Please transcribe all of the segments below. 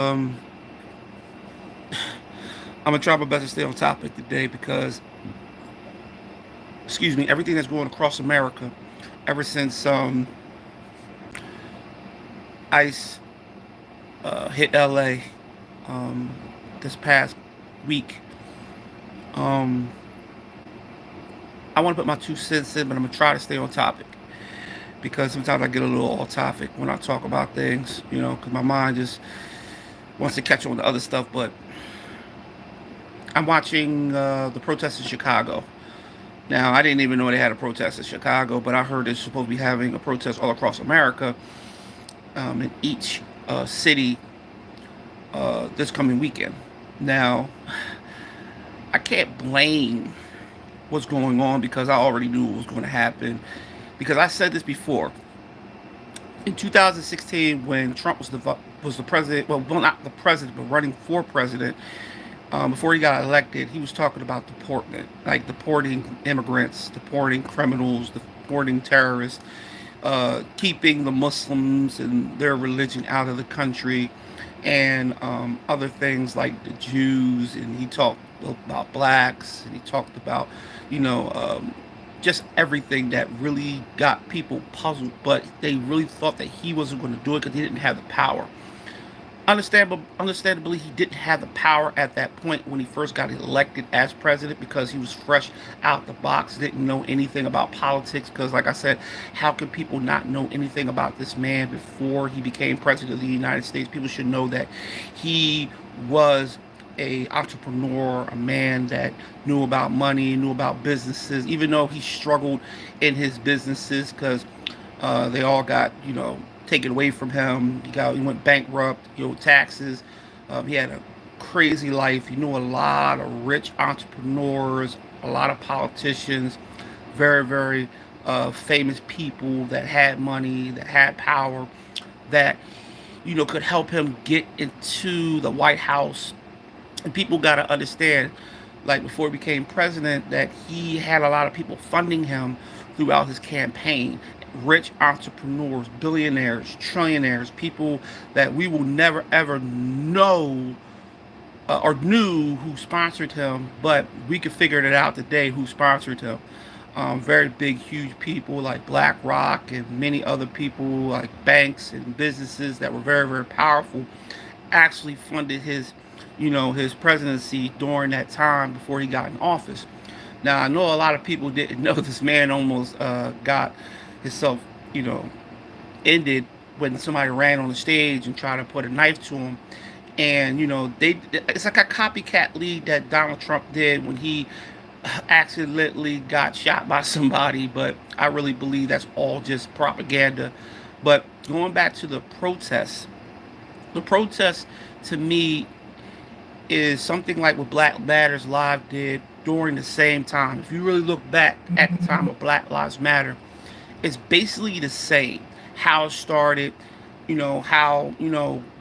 Um, I'm gonna try my best to stay on topic today because, excuse me, everything that's going across America ever since ICE hit LA um, this past week. Um, I want to put my 2 cents in, but I'm gonna try to stay on topic because sometimes I get a little off topic when I talk about things, because my mind just wants to catch on to other stuff. But I'm watching the protests in Chicago. Now, I didn't even know they had a protest in Chicago, but I heard they're supposed to be having a protest all across America, in each city this coming weekend. Now, I can't blame what's going on because I already knew what was going to happen. Because I said this before in 2016 when Trump was the president. Well, not the president, but running for president. Before he got elected, he was talking about deportment, like deporting immigrants, deporting criminals, deporting terrorists, keeping the Muslims and their religion out of the country, and other things like the Jews. And he talked about blacks, and he talked about, you know, um, just everything that really got people puzzled. But they really thought that he wasn't going to do it because he didn't have the power. Understandably, he didn't have the power at that point when he first got elected as president because he was fresh out the box, didn't know anything about politics. Because, like I said, how can people not know anything about this man before he became president of the United States? People should know that he was a entrepreneur, a man that knew about money, knew about businesses, even though he struggled in his businesses because they all got, taken away from him. He went bankrupt. He owed taxes. He had a crazy life. He knew a lot of rich entrepreneurs, a lot of politicians, very very famous people that had money, that had power, that could help him get into the White House. And people got to understand, like before he became president, that he had a lot of people funding him throughout his campaign. Rich entrepreneurs, billionaires, trillionaires, people that we will never ever know or knew who sponsored him, but we could figure it out today who sponsored him. Very big, huge people like BlackRock and many other people like banks and businesses that were very, very powerful actually funded his presidency during that time before he got in office. Now I know a lot of people didn't know this man almost got himself, you know, ended when somebody ran on the stage and tried to put a knife to him. And it's like a copycat lead that Donald Trump did when he accidentally got shot by somebody. But I really believe that's all just propaganda. But going back to the protests to me is something like what Black Matters Live did during the same time. If you really look back at the time of Black Lives Matter, it's basically the same. How it started, how,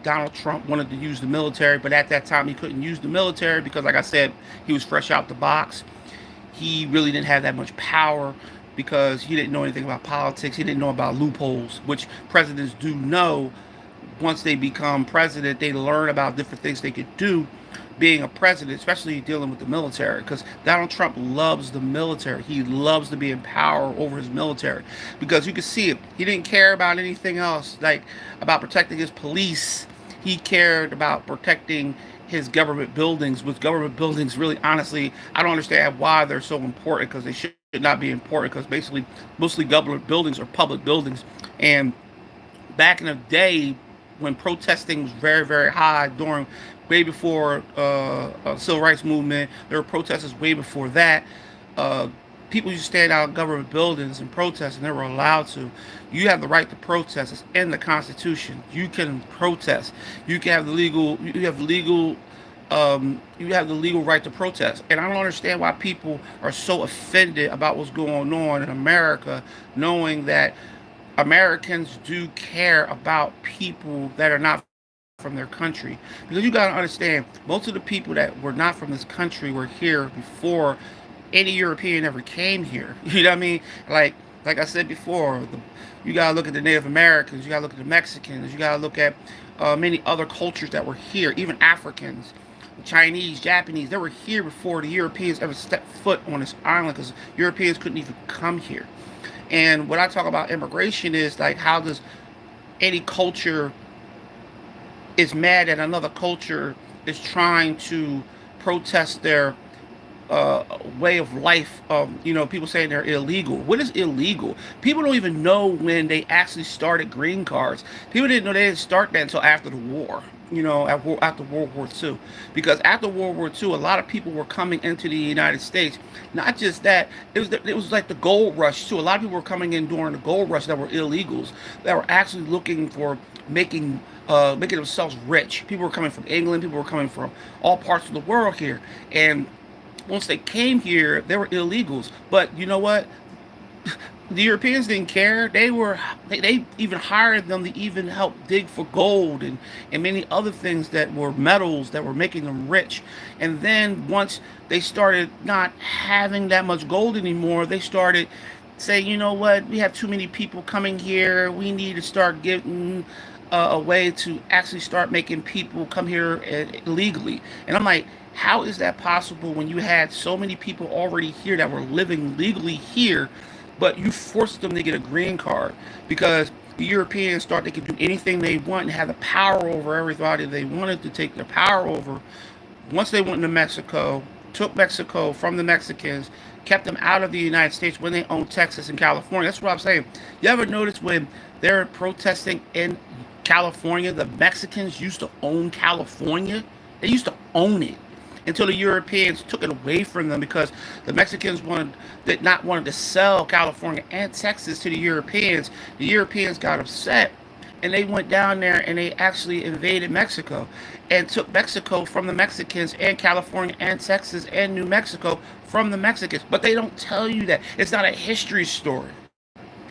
Donald Trump wanted to use the military, but at that time he couldn't use the military because, like I said, he was fresh out the box. He really didn't have that much power because he didn't know anything about politics. He didn't know about loopholes, which presidents do know. Once they become president, they learn about different things they could do being a president, especially dealing with the military, because Donald Trump loves the military. He loves to be in power over his military because you can see it. He didn't care about anything else, like about protecting his police. He cared about protecting his government buildings, which government buildings really, honestly, I don't understand why they're so important because they should not be important because basically mostly government buildings are public buildings. And back in the day when protesting was very very high during way before civil rights movement, there were protesters way before that. uh, People used to stand out in government buildings and protest, and they were allowed to. You have the right to protest. It's in the Constitution. You can protest. You can have the legal. You have the legal right to protest. And I don't understand why people are so offended about what's going on in America, knowing that Americans do care about people that are not from their country. Because you got to understand, most of the people that were not from this country were here before any European ever came here. You know what I mean? Like, Like I said before, you gotta look at the Native Americans, you gotta look at the Mexicans, you gotta look at many other cultures that were here, even Africans, Chinese, Japanese. They were here before the Europeans ever stepped foot on this island, because Europeans couldn't even come here. And when I talk about immigration, is like, how does any culture is mad at another culture is trying to protest their way of life. People saying they're illegal. What is illegal? People don't even know when they actually started green cards. People didn't know they didn't start that until after the war. After World War II, because after World War II, a lot of people were coming into the United States. Not just that, it was like the gold rush too. A lot of people were coming in during the gold rush that were illegals, that were actually looking for making themselves rich. People were coming from England. People were coming from all parts of the world here, and once they came here, they were illegals. But you know what? The Europeans didn't care. They even hired them to even help dig for gold and many other things that were metals that were making them rich. And then once they started not having that much gold anymore, they started saying, you know what, we have too many people coming here. We need to start getting a way to actually start making people come here illegally. And I'm like, how is that possible when you had so many people already here that were living legally here, but you forced them to get a green card? Because the Europeans thought they could do anything they want and have the power over everybody they wanted to take their power over. Once they went into Mexico, took Mexico from the Mexicans, kept them out of the United States when they owned Texas and California. That's what I'm saying. You ever notice when they're protesting in California, the Mexicans used to own California? They used to own it until the Europeans took it away from them, because the Mexicans did not wanted to sell California and Texas to the Europeans. The Europeans got upset, and they went down there and they actually invaded Mexico and took Mexico from the Mexicans, and California and Texas and New Mexico from the Mexicans. But they don't tell you that. It's not a history story.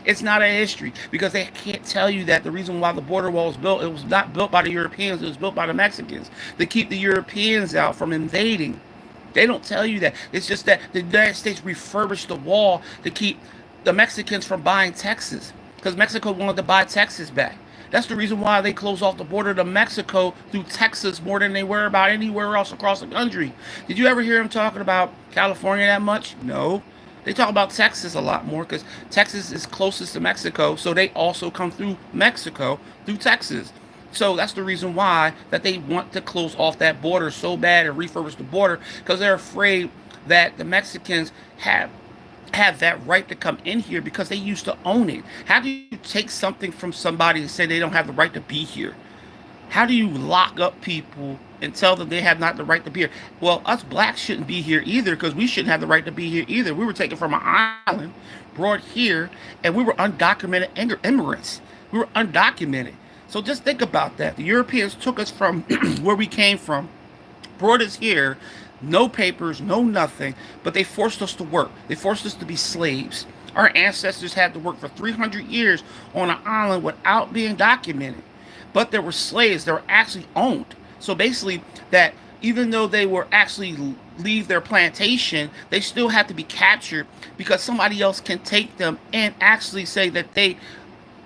It's not a history, because they can't tell you that the reason why the border wall was built, it was not built by the Europeans, it was built by the Mexicans to keep the Europeans out from invading. They don't tell you that. It's just that the United States refurbished the wall to keep the Mexicans from buying Texas, because Mexico wanted to buy Texas back. That's the reason why they closed off the border to Mexico through Texas more than they were about anywhere else across the country. Did you ever hear them talking about California that much? No. They talk about Texas a lot more, because Texas is closest to Mexico, so they also come through Mexico through Texas. So that's the reason why that they want to close off that border so bad and refurbish the border, because they're afraid that the Mexicans have that right to come in here because they used to own it. How do you take something from somebody and say they don't have the right to be here? How do you lock up people and tell them they have not the right to be here? Well, us blacks shouldn't be here either, because we shouldn't have the right to be here either. We were taken from an island, brought here, and we were undocumented immigrants. We were undocumented. So just think about that. The Europeans took us from where we came from, brought us here, no papers, no nothing, but they forced us to work. They forced us to be slaves. Our ancestors had to work for 300 years on an island without being documented. But there were slaves that were actually owned. So basically, that even though they were actually leave their plantation, they still have to be captured, because somebody else can take them and actually say that they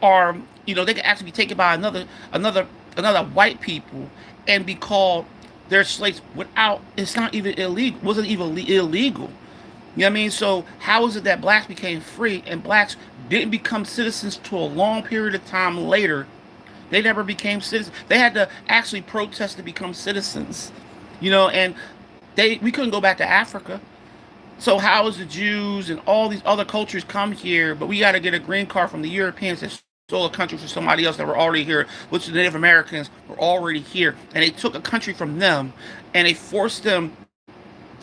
are, they can actually be taken by another white people and be called their slaves without, it's not even illegal, wasn't even illegal. You know what I mean? So how is it that blacks became free and blacks didn't become citizens till a long period of time later? They never became citizens. They had to actually protest to become citizens, and we couldn't go back to Africa. So how is the Jews and all these other cultures come here, but we got to get a green card from the Europeans that stole a country from somebody else that were already here, which the Native Americans were already here, and they took a country from them, and they forced them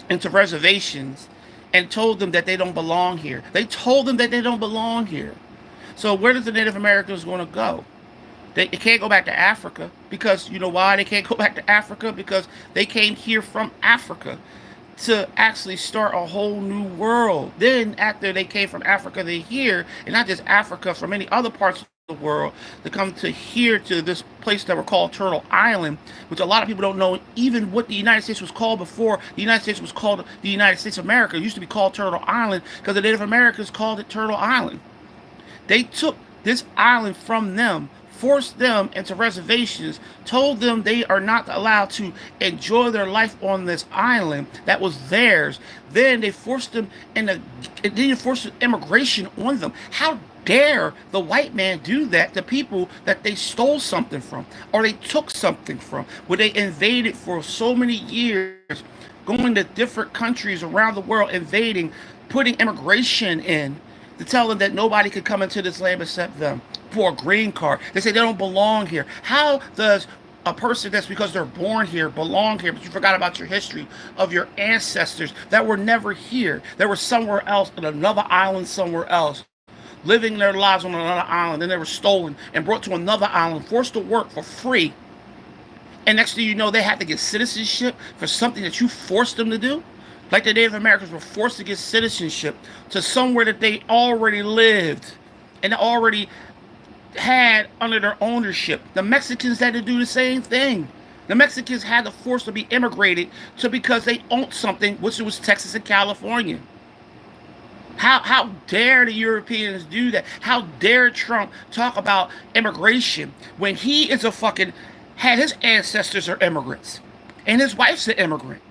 into reservations and told them that they don't belong here. They told them that they don't belong here. So where does the Native Americans going to go? They can't go back to Africa, because you know why they can't go back to Africa? Because they came here from Africa to actually start a whole new world. Then after they came from Africa, they're here, and not just Africa, from many other parts of the world, to come to here, to this place that we're called Turtle Island, which a lot of people don't know even what the United States was called before. The United States was called the United States of America. It used to be called Turtle Island because the Native Americans called it Turtle Island. They took this island from them, forced them into reservations, told them they are not allowed to enjoy their life on this island that was theirs. Then they forced them into, then they forced immigration on them. How dare the white man do that to people that they stole something from or they took something from, where they invaded for so many years, going to different countries around the world, invading, putting immigration in to tell them that nobody could come into this land except them for a green card. They say they don't belong here. How does a person that's because they're born here belong here, but you forgot about your history of your ancestors that were never here? They were somewhere else, in another island somewhere else, living their lives on another island. Then they were stolen and brought to another island, forced to work for free. And next thing you know, they had to get citizenship for something that you forced them to do. Like the Native Americans were forced to get citizenship to somewhere that they already lived and already had under their ownership. The Mexicans had to do the same thing. The Mexicans had to force to be immigrated to because they owned something, which was Texas and California. How dare the Europeans do that? How dare Trump talk about immigration when he is a fucking had his ancestors are immigrants and his wife's an immigrant.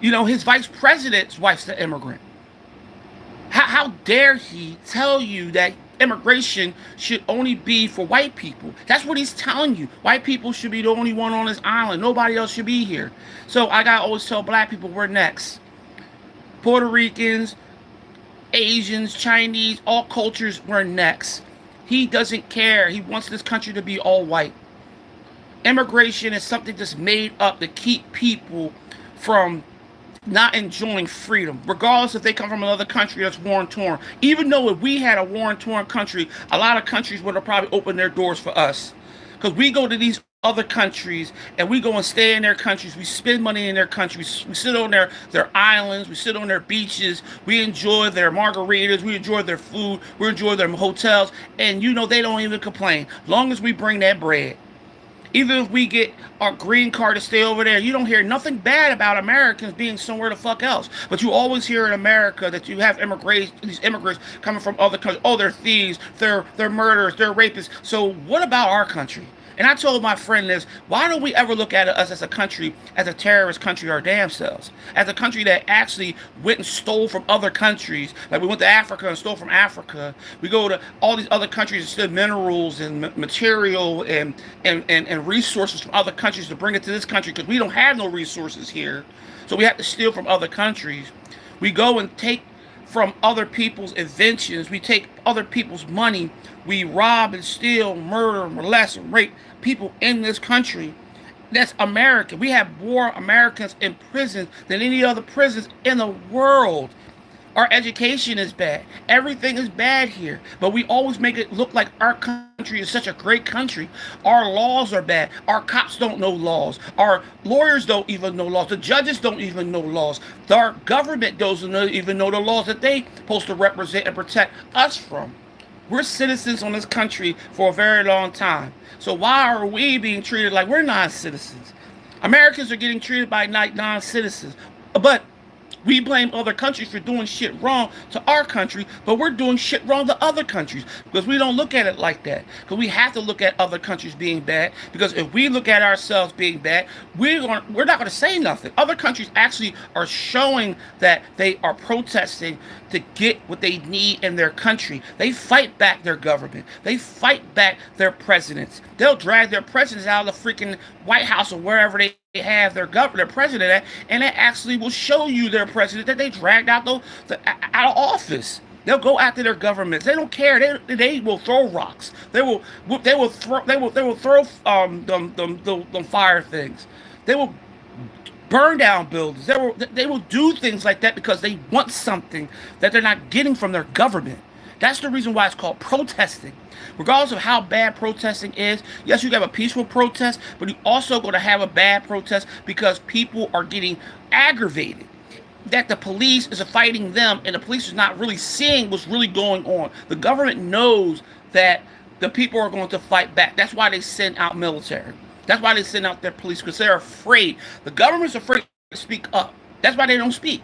You know, his vice president's wife's an immigrant. How dare he tell you that immigration should only be for white people? That's what he's telling you. White people should be the only one on this island. Nobody else should be here. So I gotta always tell black people we're next. Puerto Ricans, Asians, Chinese, all cultures, we're next. He doesn't care. He wants this country to be all white. Immigration is something that's made up to keep people from not enjoying freedom, regardless if they come from another country that's war torn. Even though if we had a war torn country, a lot of countries would have probably opened their doors for us. Because we go to these other countries and we go and stay in their countries. We spend money in their countries. We sit on their islands. We sit on their beaches. We enjoy their margaritas. We enjoy their food. We enjoy their hotels. And you know, they don't even complain. Long as we bring that bread. Even if we get our green card to stay over there, you don't hear nothing bad about Americans being somewhere the fuck else. But you always hear in America that you have these immigrants coming from other countries. Oh, they're thieves, they're murderers, they're rapists. So what about our country? And I told my friend this, why don't we ever look at us as a country, as a terrorist country our damn selves? As a country that actually went and stole from other countries. Like we went to Africa and stole from Africa. We go to all these other countries and steal minerals and material and resources from other countries to bring it to this country because we don't have no resources here. So we have to steal from other countries. We go and take from other people's inventions. We take other people's money. We rob and steal, murder, molest, and rape people in this country. That's America. We have more Americans in prison than any other prisons in the world. Our education is bad. Everything is bad here. But we always make it look like our country is such a great country. Our laws are bad. Our cops don't know laws. Our lawyers don't even know laws. The judges don't even know laws. Our government doesn't even know the laws that they supposed to represent and protect us from. We're citizens on this country for a very long time. So why are we being treated like we're non-citizens? Americans are getting treated by non-citizens. But we blame other countries for doing shit wrong to our country, but we're doing shit wrong to other countries because we don't look at it like that. Because we have to look at other countries being bad. Because if we look at ourselves being bad, we're not going to say nothing. Other countries actually are showing that they are protesting to get what they need in their country. They fight back their government. They fight back their presidents. They'll drag their presidents out of the freaking White House or wherever they have their governor, their president at, and they actually will show you their president that they dragged out out of office. They'll go after their governments. They don't care. They will throw rocks. They will throw them fire things. They will burn down buildings. They will do things like that because they want something that they're not getting from their government. That's the reason why it's called protesting. Regardless of how bad protesting is, yes, you have a peaceful protest, but you also going to have a bad protest because people are getting aggravated. That the police is fighting them and the police is not really seeing what's really going on. The government knows that the people are going to fight back. That's why they send out military. That's why they send out their police, because they're afraid. The government's afraid to speak up. That's why they don't speak.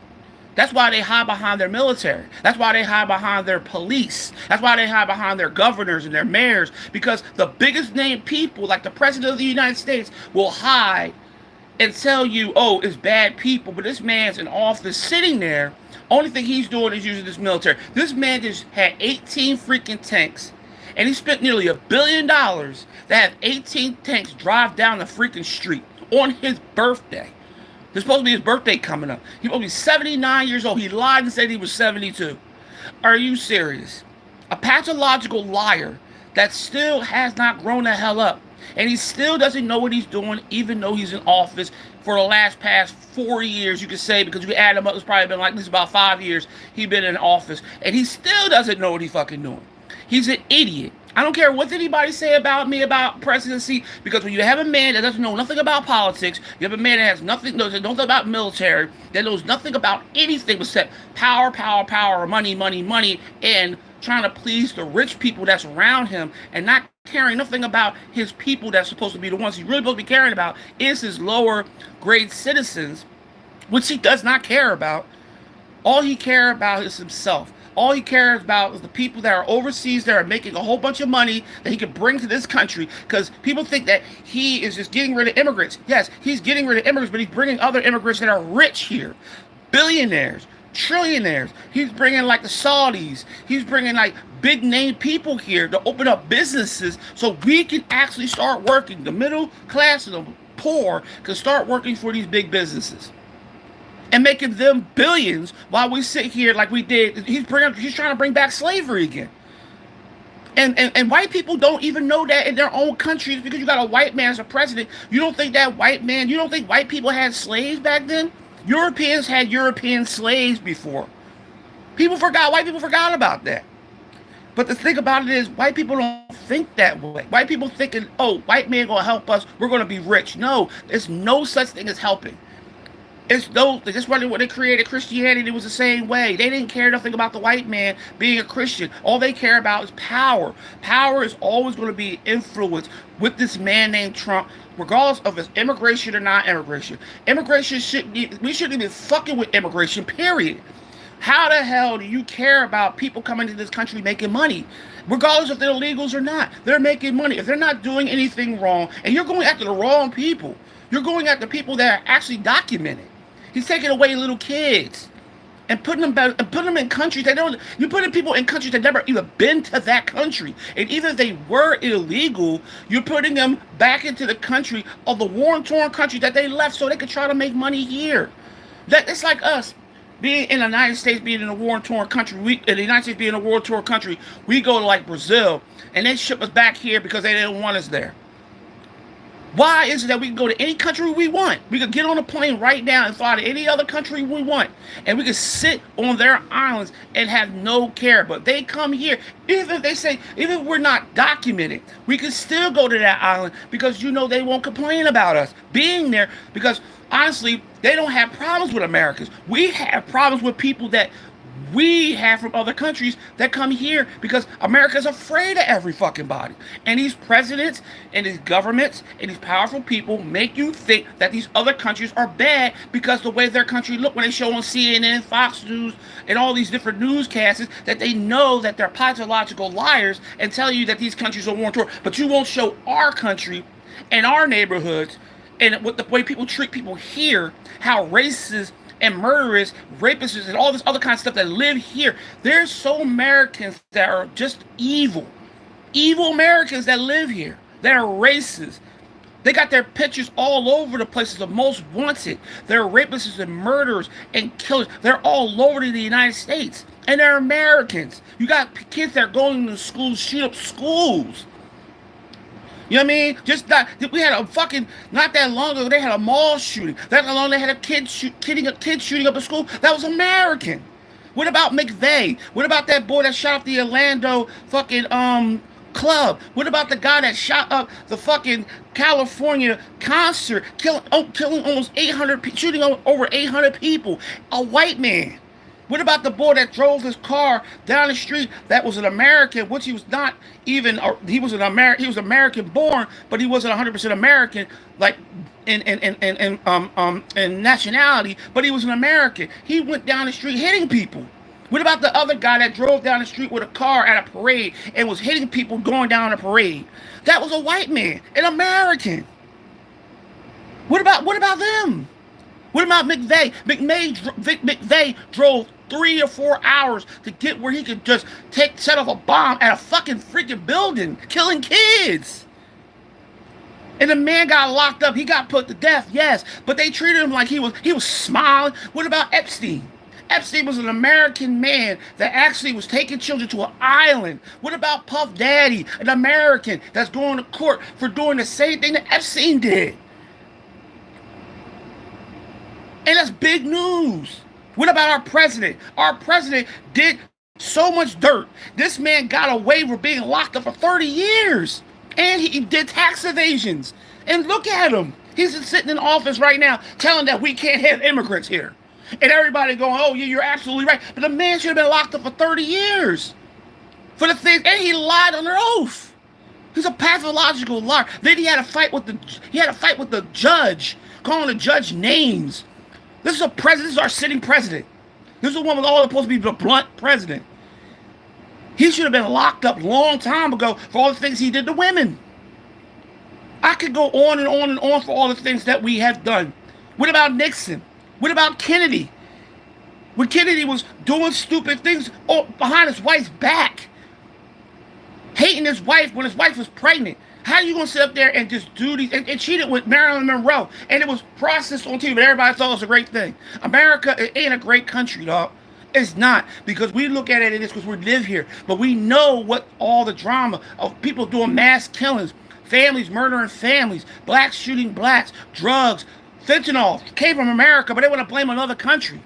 That's why they hide behind their military. That's why they hide behind their police. That's why they hide behind their governors and their mayors. Because the biggest name people, like the president of the United States, will hide and tell you, oh, it's bad people. But this man's in office sitting there. Only thing he's doing is using this military. This man just had 18 freaking tanks. And he spent nearly $1 billion to have 18 tanks drive down the freaking street on his birthday. There's supposed to be his birthday coming up. He's supposed to be 79 years old. He lied and said he was 72. Are you serious? A pathological liar that still has not grown the hell up. And he still doesn't know what he's doing, even though he's in office for the past 4 years, you could say, because you could add him up, it's probably been like this about 5 years he's been in office. And he still doesn't know what he's fucking doing. He's an idiot. I don't care what anybody say about me about presidency, because when you have a man that doesn't know nothing about politics, you have a man that has knows nothing about military, that knows nothing about anything except power, power, power, money, money, money, and trying to please the rich people that's around him, and not caring nothing about his people that's supposed to be the ones he's really supposed to be caring about, is his lower grade citizens, which he does not care about. All he cares about is himself. All he cares about is the people that are overseas that are making a whole bunch of money that he can bring to this country. Because people think that he is just getting rid of immigrants. Yes, he's getting rid of immigrants, but he's bringing other immigrants that are rich here. Billionaires, trillionaires. He's bringing like the Saudis. He's bringing like big name people here to open up businesses so we can actually start working. The middle class and the poor can start working for these big businesses and making them billions while we sit here like we did. He's trying to bring back slavery again. And white people don't even know that in their own countries, because you got a white man as a president. You don't think white people had slaves back then? Europeans had European slaves before. White people forgot about that. But the thing about it is, white people don't think that way. White people thinking, oh, white man gonna help us, we're gonna be rich. No, there's no such thing as helping. That's why when they created Christianity, it was the same way. They didn't care nothing about the white man being a Christian. All they care about is power. Power is always going to be influenced with this man named Trump, regardless of his immigration or not immigration. We shouldn't even fucking with immigration, period. How the hell do you care about people coming to this country making money? Regardless if they're illegals or not, they're making money. If they're not doing anything wrong, and you're going after the wrong people, you're going after people that are actually documented. He's taking away little kids and putting them in countries that don't. You're putting people in countries that never even been to that country. And even if they were illegal, you're putting them back into the country of the war-torn country that they left so they could try to make money here. It's like us being in the United States, being in a war-torn country. In the United States being in a war-torn country, we go to like Brazil and they ship us back here because they didn't want us there. Why is it that we can go to any country we want? We could get on a plane right now and fly to any other country we want. And we could sit on their islands and have no care. But they come here, even if we're not documented, we can still go to that island because they won't complain about us being there, because honestly, they don't have problems with Americans. We have problems with people that we have from other countries that come here because America's afraid of every fucking body. And these presidents and these governments and these powerful people make you think that these other countries are bad because the way their country look when they show on CNN, Fox News, and all these different newscasts, that they know that they're pathological liars and tell you that these countries are war torn. But you won't show our country and our neighborhoods and what the way people treat people here, how racist and murderers, rapists, and all this other kind of stuff that live here. There's so Americans that are just evil. Evil Americans that live here. They're racist. They got their pictures all over the places of most wanted. They're rapists and murderers and killers. They're all over the United States. And they're Americans. You got kids that are going to schools, shoot up schools. You know what I mean? We had not that long ago, they had a mall shooting. That long they had a kid shooting up a school. That was American. What about McVeigh? What about that boy that shot up the Orlando fucking club? What about the guy that shot up the fucking California concert, killing almost 800, shooting over 800 people? A white man. What about the boy that drove his car down the street that was an American, which he was not even, he was American born, but he wasn't 100% American, like in nationality, but he was an American. He went down the street hitting people. What about the other guy that drove down the street with a car at a parade and was hitting people going down a parade? That was a white man, an American. What about them? What about McVeigh? McVeigh drove 3 or 4 hours to get where he could just set off a bomb at a fucking freaking building, killing kids. And the man got locked up. He got put to death, yes, but they treated him like he was smiling. What about Epstein? Epstein was an American man that actually was taking children to an island. What about Puff Daddy, an American that's going to court for doing the same thing that Epstein did? And that's big news. What about our president? Our president did so much dirt. This man got away with being locked up for 30 years. And he did tax evasions. And look at him. He's sitting in office right now telling that we can't have immigrants here. And everybody going, oh, yeah, you're absolutely right. But the man should have been locked up for 30 years for the thing. And he lied under oath. He's a pathological liar. Then he had a fight with the judge, calling the judge names. This is a president. This is our sitting president. This is the one with all supposed to be the blunt president. He should have been locked up a long time ago for all the things he did to women. I could go on and on and on for all the things that we have done. What about Nixon? What about Kennedy? When Kennedy was doing stupid things behind his wife's back, hating his wife when his wife was pregnant. How are you going to sit up there and just do these, and cheated with Marilyn Monroe, and it was processed on TV, but everybody thought it was a great thing. America, it ain't a great country, dog. It's not, because we look at it as because we live here, but we know what all the drama of people doing mass killings, families murdering families, blacks shooting blacks, drugs, fentanyl came from America, but they want to blame another country.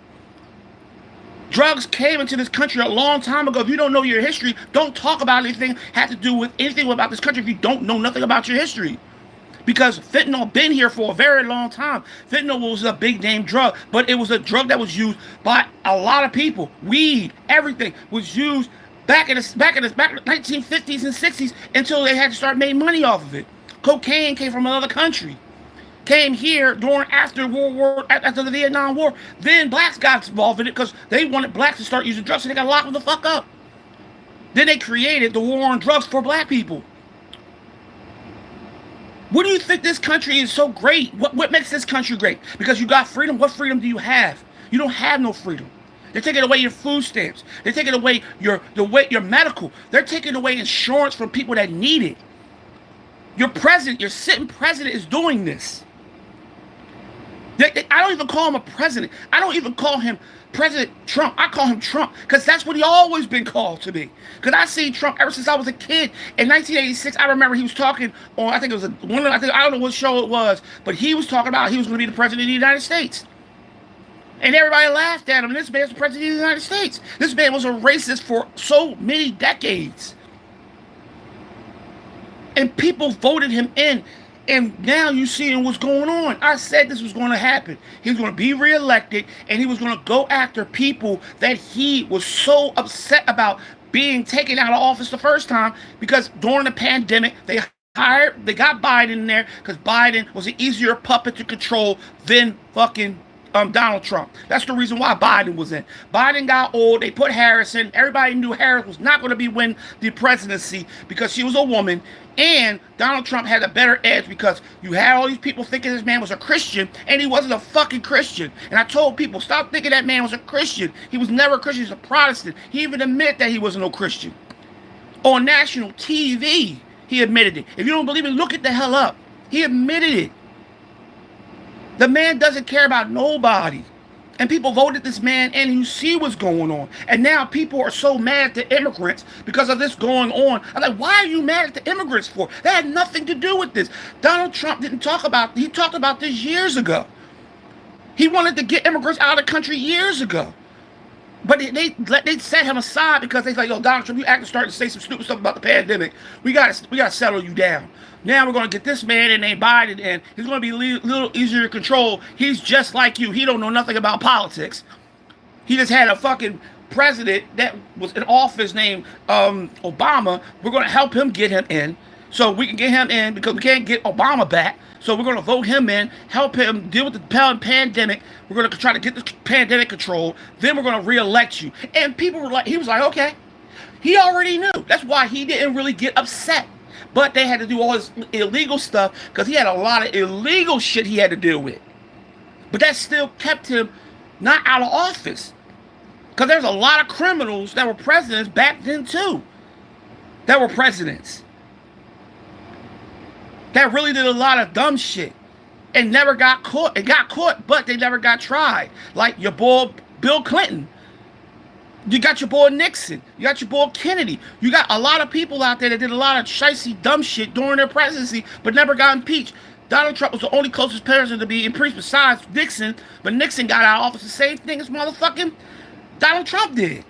Drugs came into this country a long time ago. If you don't know your history, don't talk about anything had to do with anything about this country if you don't know nothing about your history. Because fentanyl been here for a very long time. Fentanyl was a big name drug, but it was a drug that was used by a lot of people. Weed, everything was used back in the 1950s and 60s until they had to start making money off of it. Cocaine came from another country. Came here after the Vietnam War. Then blacks got involved in it because they wanted blacks to start using drugs, so they got locked the fuck up. Then they created the war on drugs for black people. What do you think this country is so great? What makes this country great? Because you got freedom. What freedom do you have? You don't have no freedom. They're taking away your food stamps. They're taking away your medical. They're taking away insurance from people that need it. Your president, your sitting president, is doing this. I don't even call him a president. I don't even call him President Trump. I call him Trump because that's what he always been called to be. Because I seen Trump ever since I was a kid. In 1986, I remember he was talking on, I think it was I don't know what show it was, but he was talking about he was going to be the president of the United States. And everybody laughed at him. This man's the president of the United States. This man was a racist for so many decades. And people voted him in. And now you seeing what's going on. I said this was going to happen. He was going to be reelected, and he was going to go after people that he was so upset about being taken out of office the first time, because during the pandemic, they got Biden in there because Biden was an easier puppet to control than fucking Donald Trump. That's the reason why Biden was in. Biden got old. They put Harris in. Everybody knew Harris was not going to win the presidency because she was a woman. And Donald Trump had a better edge because you had all these people thinking this man was a Christian, and he wasn't a fucking Christian. And I told people, stop thinking that man was a Christian. He was never a Christian. He was a Protestant. He even admitted that he wasn't no Christian. On national TV, he admitted it. If you don't believe it, look it the hell up. He admitted it. The man doesn't care about nobody. And people voted this man, and you see what's going on. And now people are so mad at the immigrants because of this going on. I'm like, why are you mad at the immigrants for? That had nothing to do with this. Donald Trump he talked about this years ago. He wanted to get immigrants out of the country years ago. But they set him aside because they like, yo, Donald Trump, you acting starting to say some stupid stuff about the pandemic. We gotta settle you down. Now we're gonna get this man named Biden, and he's gonna be a little easier to control. He's just like you. He don't know nothing about politics. He just had a fucking president that was in office named Obama. We're gonna help him get him in, so we can get him in because we can't get Obama back. So we're going to vote him in, help him deal with the pandemic. We're going to try to get this pandemic controlled. Then we're going to reelect you. And people were like, he was like, okay. He already knew. That's why he didn't really get upset. But they had to do all this illegal stuff because he had a lot of illegal shit he had to deal with. But that still kept him not out of office. Because there's a lot of criminals that were presidents back then too. That were presidents. That really did a lot of dumb shit. And never got caught. It got caught, but they never got tried. Like your boy Bill Clinton. You got your boy Nixon. You got your boy Kennedy. You got a lot of people out there that did a lot of shicey, dumb shit during their presidency, but never got impeached. Donald Trump was the only closest person to be impeached besides Nixon, but Nixon got out of office the same thing as motherfucking Donald Trump did.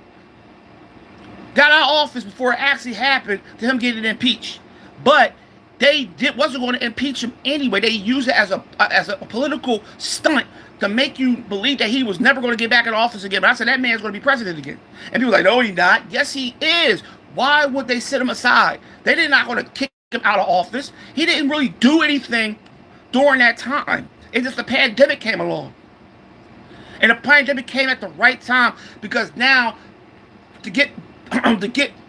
Got out of office before it actually happened to him getting impeached. But wasn't going to impeach him anyway. They used it as a political stunt to make you believe that he was never going to get back in office again. But I said, that man's going to be president again. And people were like, no, he's not. Yes, he is. Why would they sit him aside? They're not going to kick him out of office. He didn't really do anything during that time. It's just the pandemic came along. And the pandemic came at the right time because now to get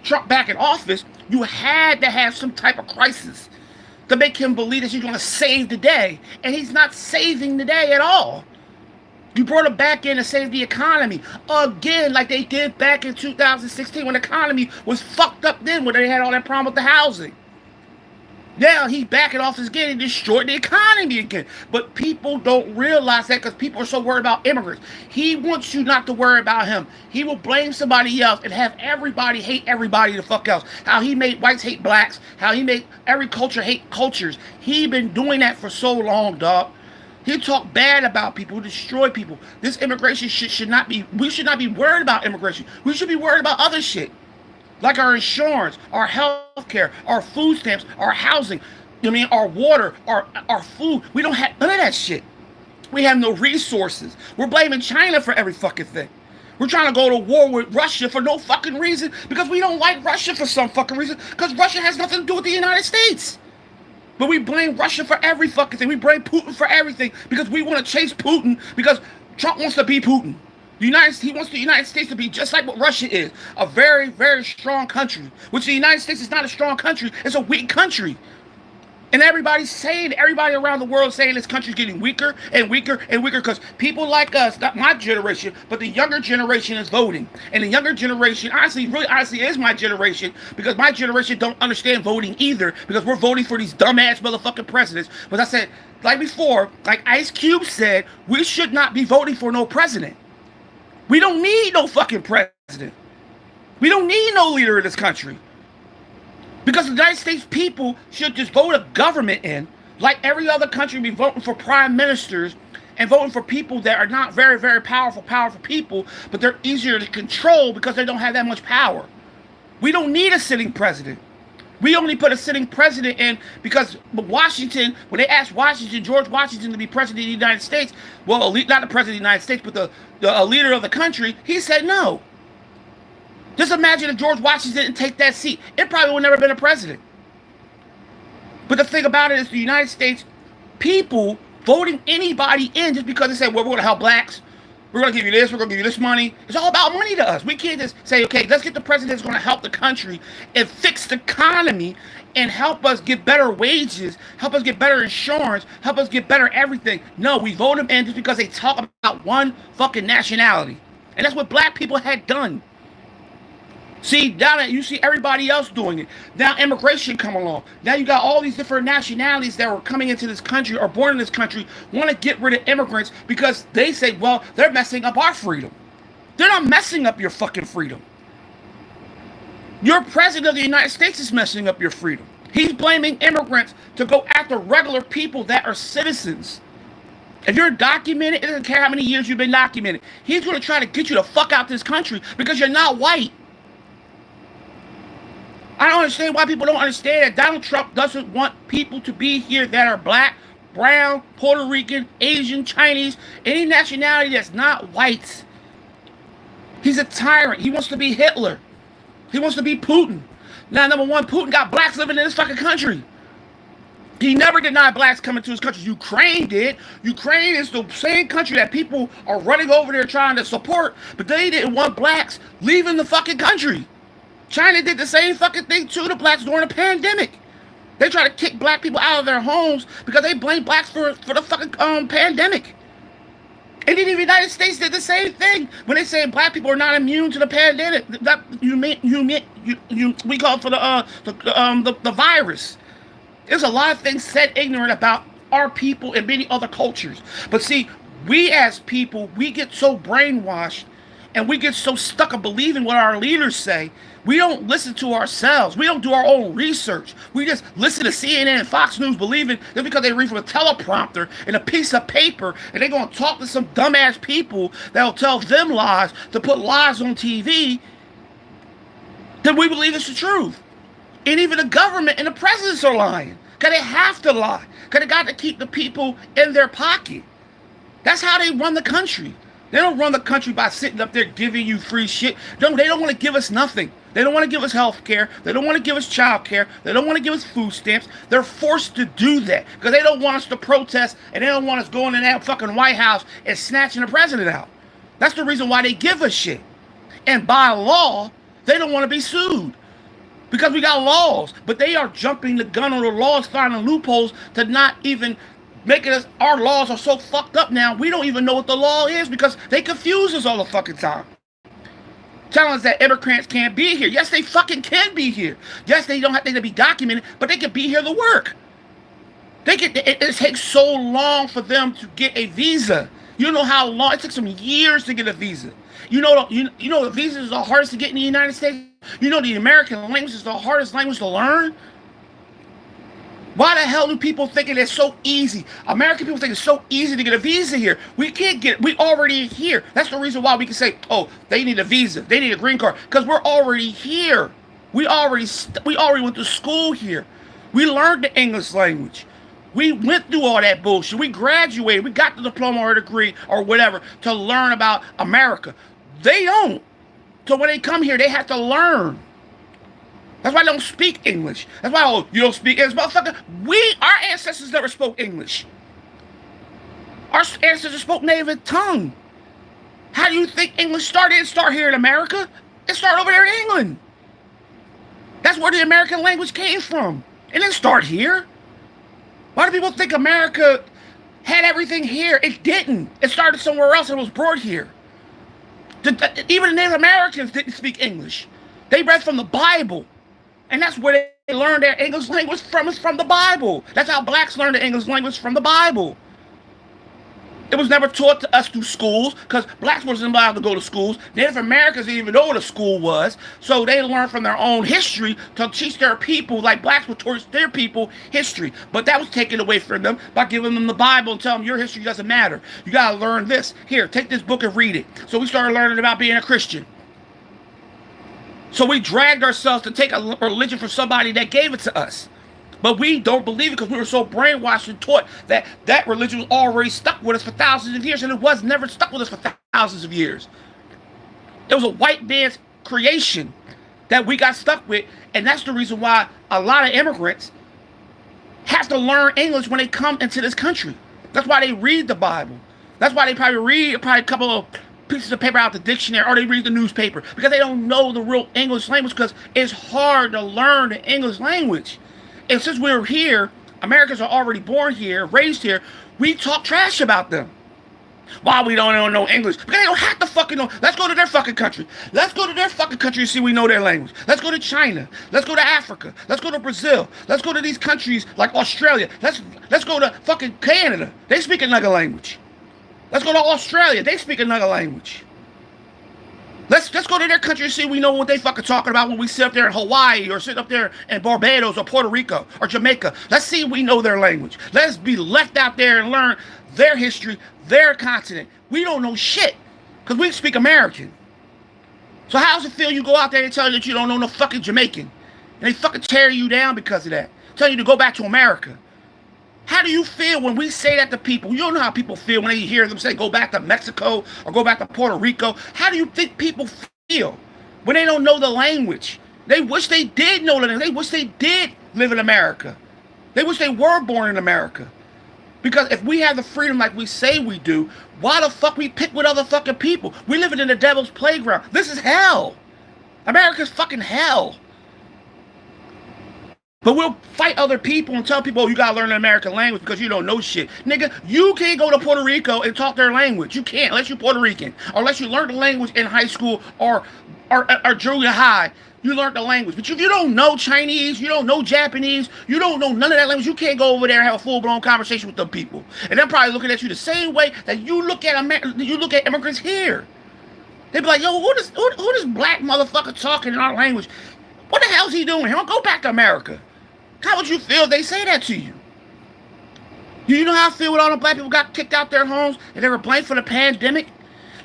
Trump back in office, you had to have some type of crisis to make him believe that he's going to save the day. And he's not saving the day at all. You brought him back in to save the economy again, like they did back in 2016 when the economy was fucked up then, when they had all that problem with the housing. Now he's back in office again and destroyed the economy again. But people don't realize that because people are so worried about immigrants. He wants you not to worry about him. He will blame somebody else and have everybody hate everybody the fuck else. How he made whites hate blacks. How he made every culture hate cultures. He been doing that for so long, dog. He talk bad about people, destroy people. This immigration shit should not be, we should not be worried about immigration. We should be worried about other shit. Like our insurance, our health care, our food stamps, our housing, our water, our food. We don't have none of that shit. We have no resources. We're blaming China for every fucking thing. We're trying to go to war with Russia for no fucking reason because we don't like Russia for some fucking reason because Russia has nothing to do with the United States. But we blame Russia for every fucking thing. We blame Putin for everything because we want to chase Putin because Trump wants to be Putin. He wants the United States to be just like what Russia is, a very, very strong country, which the United States is not a strong country, it's a weak country. And everybody around the world saying this country's getting weaker and weaker and weaker because people like us, not my generation, but the younger generation is voting. And the younger generation, honestly is my generation because my generation don't understand voting either because we're voting for these dumbass motherfucking presidents. But I said, like before, like Ice Cube said, we should not be voting for no president. We don't need no fucking president. We don't need no leader in this country. Because the United States people should just vote a government in, like every other country be voting for prime ministers and voting for people that are not very, very powerful people, but they're easier to control because they don't have that much power. We don't need a sitting president. We only put a sitting president in because Washington, when they asked George Washington to be president of the United States, well, not the president of the United States, but the leader of the country, he said no. Just imagine if George Washington didn't take that seat. It probably would never been a president. But the thing about it is the United States people voting anybody in just because they say, well, we're going to help blacks. We're going to give you this. We're going to give you this money. It's all about money to us. We can't just say, okay, let's get the president that's going to help the country and fix the economy and help us get better wages, help us get better insurance, help us get better everything. No, we vote them in just because they talk about one fucking nationality. And that's what black people had done. See, now you see everybody else doing it. Now immigration come along. Now you got all these different nationalities that were coming into this country or born in this country want to get rid of immigrants because they say, well, they're messing up our freedom. They're not messing up your fucking freedom. Your president of the United States is messing up your freedom. He's blaming immigrants to go after regular people that are citizens. If you're documented, it doesn't care how many years you've been documented. He's going to try to get you the fuck out this country because you're not white. I don't understand why people don't understand that Donald Trump doesn't want people to be here that are black, brown, Puerto Rican, Asian, Chinese, any nationality that's not white. He's a tyrant. He wants to be Hitler. He wants to be Putin. Now, number one, Putin got blacks living in this fucking country. He never denied blacks coming to his country. Ukraine did. Ukraine is the same country that people are running over there trying to support, but they didn't want blacks leaving the fucking country. China did the same fucking thing to the blacks during the pandemic. They try to kick black people out of their homes because they blame blacks for the fucking pandemic. And then the United States did the same thing when they say black people are not immune to the pandemic. That we call it for the virus. There's a lot of things said ignorant about our people and many other cultures. But see, we as people, we get so brainwashed and we get so stuck on believing what our leaders say. We don't listen to ourselves. We don't do our own research. We just listen to CNN and Fox News believing that because they read from a teleprompter and a piece of paper and they're going to talk to some dumbass people that'll tell them lies to put lies on TV, then we believe it's the truth. And even the government and the presidents are lying. Because they have to lie. Because they got to keep the people in their pocket. That's how they run the country. They don't run the country by sitting up there giving you free shit. No, they don't want to give us nothing. They don't want to give us health care. They don't want to give us child care. They don't want to give us food stamps. They're forced to do that because they don't want us to protest and they don't want us going in that fucking White House and snatching the president out. That's the reason why they give us shit. And by law, they don't want to be sued because we got laws. But they are jumping the gun on the laws, finding loopholes to not even making us, our laws are so fucked up now, we don't even know what the law is because they confuse us all the fucking time. Telling us that immigrants can't be here. Yes, they fucking can be here. Yes, they don't have to be documented, but they can be here to work. It takes so long for them to get a visa. You know how long? It took some years to get a visa. You know the visa is the hardest to get in the United States? You know the American language is the hardest language to learn? Why the hell do people think it's so easy? American people think it's so easy to get a visa here. We can't get it. We already here. That's the reason why we can say, oh, they need a visa. They need a green card. Because we're already here. We already went to school here. We learned the English language. We went through all that bullshit. We graduated. We got the diploma or degree or whatever to learn about America. They don't. So when they come here, they have to learn. That's why they don't speak English. That's why, oh, you don't speak English. Motherfucker, our ancestors never spoke English. Our ancestors spoke native tongue. How do you think English started? It didn't start here in America. It started over there in England. That's where the American language came from. It didn't start here. Why do people think America had everything here? It didn't. It started somewhere else and was brought here. Even the Native Americans didn't speak English. They read from the Bible. And that's where they learned their English language from, is from the Bible. That's how blacks learned the English language, from the Bible. It was never taught to us through schools because blacks wasn't allowed to go to schools. Native Americans didn't even know what a school was. So they learned from their own history to teach their people, like blacks would teach their people history. But that was taken away from them by giving them the Bible and telling them your history doesn't matter. You got to learn this. Here, take this book and read it. So we started learning about being a Christian. So we dragged ourselves to take a religion from somebody that gave it to us. But we don't believe it because we were so brainwashed and taught that that religion was already stuck with us for thousands of years, and it was never stuck with us for thousands of years. It was a white man's creation that we got stuck with, and that's the reason why a lot of immigrants have to learn English when they come into this country. That's why they read the Bible. That's why they probably read a couple of pieces of paper out the dictionary, or they read the newspaper, because they don't know the real English language, because it's hard to learn the English language. And since we're here, Americans are already born here, raised here, we talk trash about them. Why we don't know English? Because they don't have to fucking know. Let's go to their fucking country. Let's go to their fucking country and see we know their language. Let's go to China. Let's go to Africa. Let's go to Brazil. Let's go to these countries like Australia. Let's go to fucking Canada. They speak another language. Let's go to Australia. They speak another language. Let's go to their country and see we know what they fucking talking about when we sit up there in Hawaii or sit up there in Barbados or Puerto Rico or Jamaica. Let's see we know their language. Let's be left out there and learn their history, their continent. We don't know shit because we speak American. So how does it feel you go out there and tell you that you don't know no fucking Jamaican? And they fucking tear you down because of that. Tell you to go back to America. How do you feel when we say that to people? You don't know how people feel when they hear them say go back to Mexico or go back to Puerto Rico. How do you think people feel when they don't know the language? They wish they did know the language. They wish they did live in America. They wish they were born in America. Because if we have the freedom like we say we do, why the fuck we pick with other fucking people? We living in the devil's playground. This is hell. America's fucking hell. But we'll fight other people and tell people, oh, you gotta learn the American language because you don't know shit. Nigga, you can't go to Puerto Rico and talk their language. You can't unless you're Puerto Rican. Or unless you learned the language in high school or junior high. You learned the language. But if you don't know Chinese, you don't know Japanese, you don't know none of that language, you can't go over there and have a full-blown conversation with them people. And they're probably looking at you the same way that you look at immigrants here. They be like, yo, who this black motherfucker talking in our language? What the hell's he doing? He don't go back to America. How would you feel if they say that to you? You know how I feel when all the black people got kicked out their homes and they were blamed for the pandemic?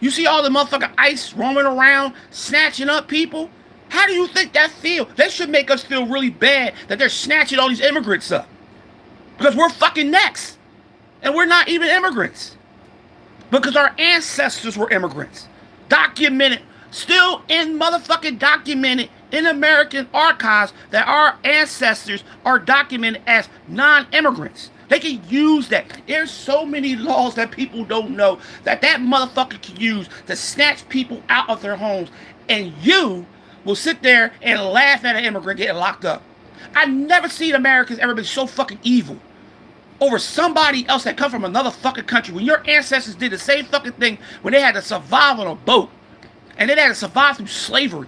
You see all the motherfucking ICE roaming around, snatching up people? How do you think that feels? They should make us feel really bad that they're snatching all these immigrants up. Because we're fucking next. And we're not even immigrants. Because our ancestors were immigrants. Documented, still in motherfucking documented in American archives that our ancestors are documented as non-immigrants. They can use that. There's so many laws that people don't know that motherfucker can use to snatch people out of their homes. And you will sit there and laugh at an immigrant getting locked up. I've never seen Americans ever been so fucking evil over somebody else that come from another fucking country. When your ancestors did the same fucking thing when they had to survive on a boat and they had to survive through slavery.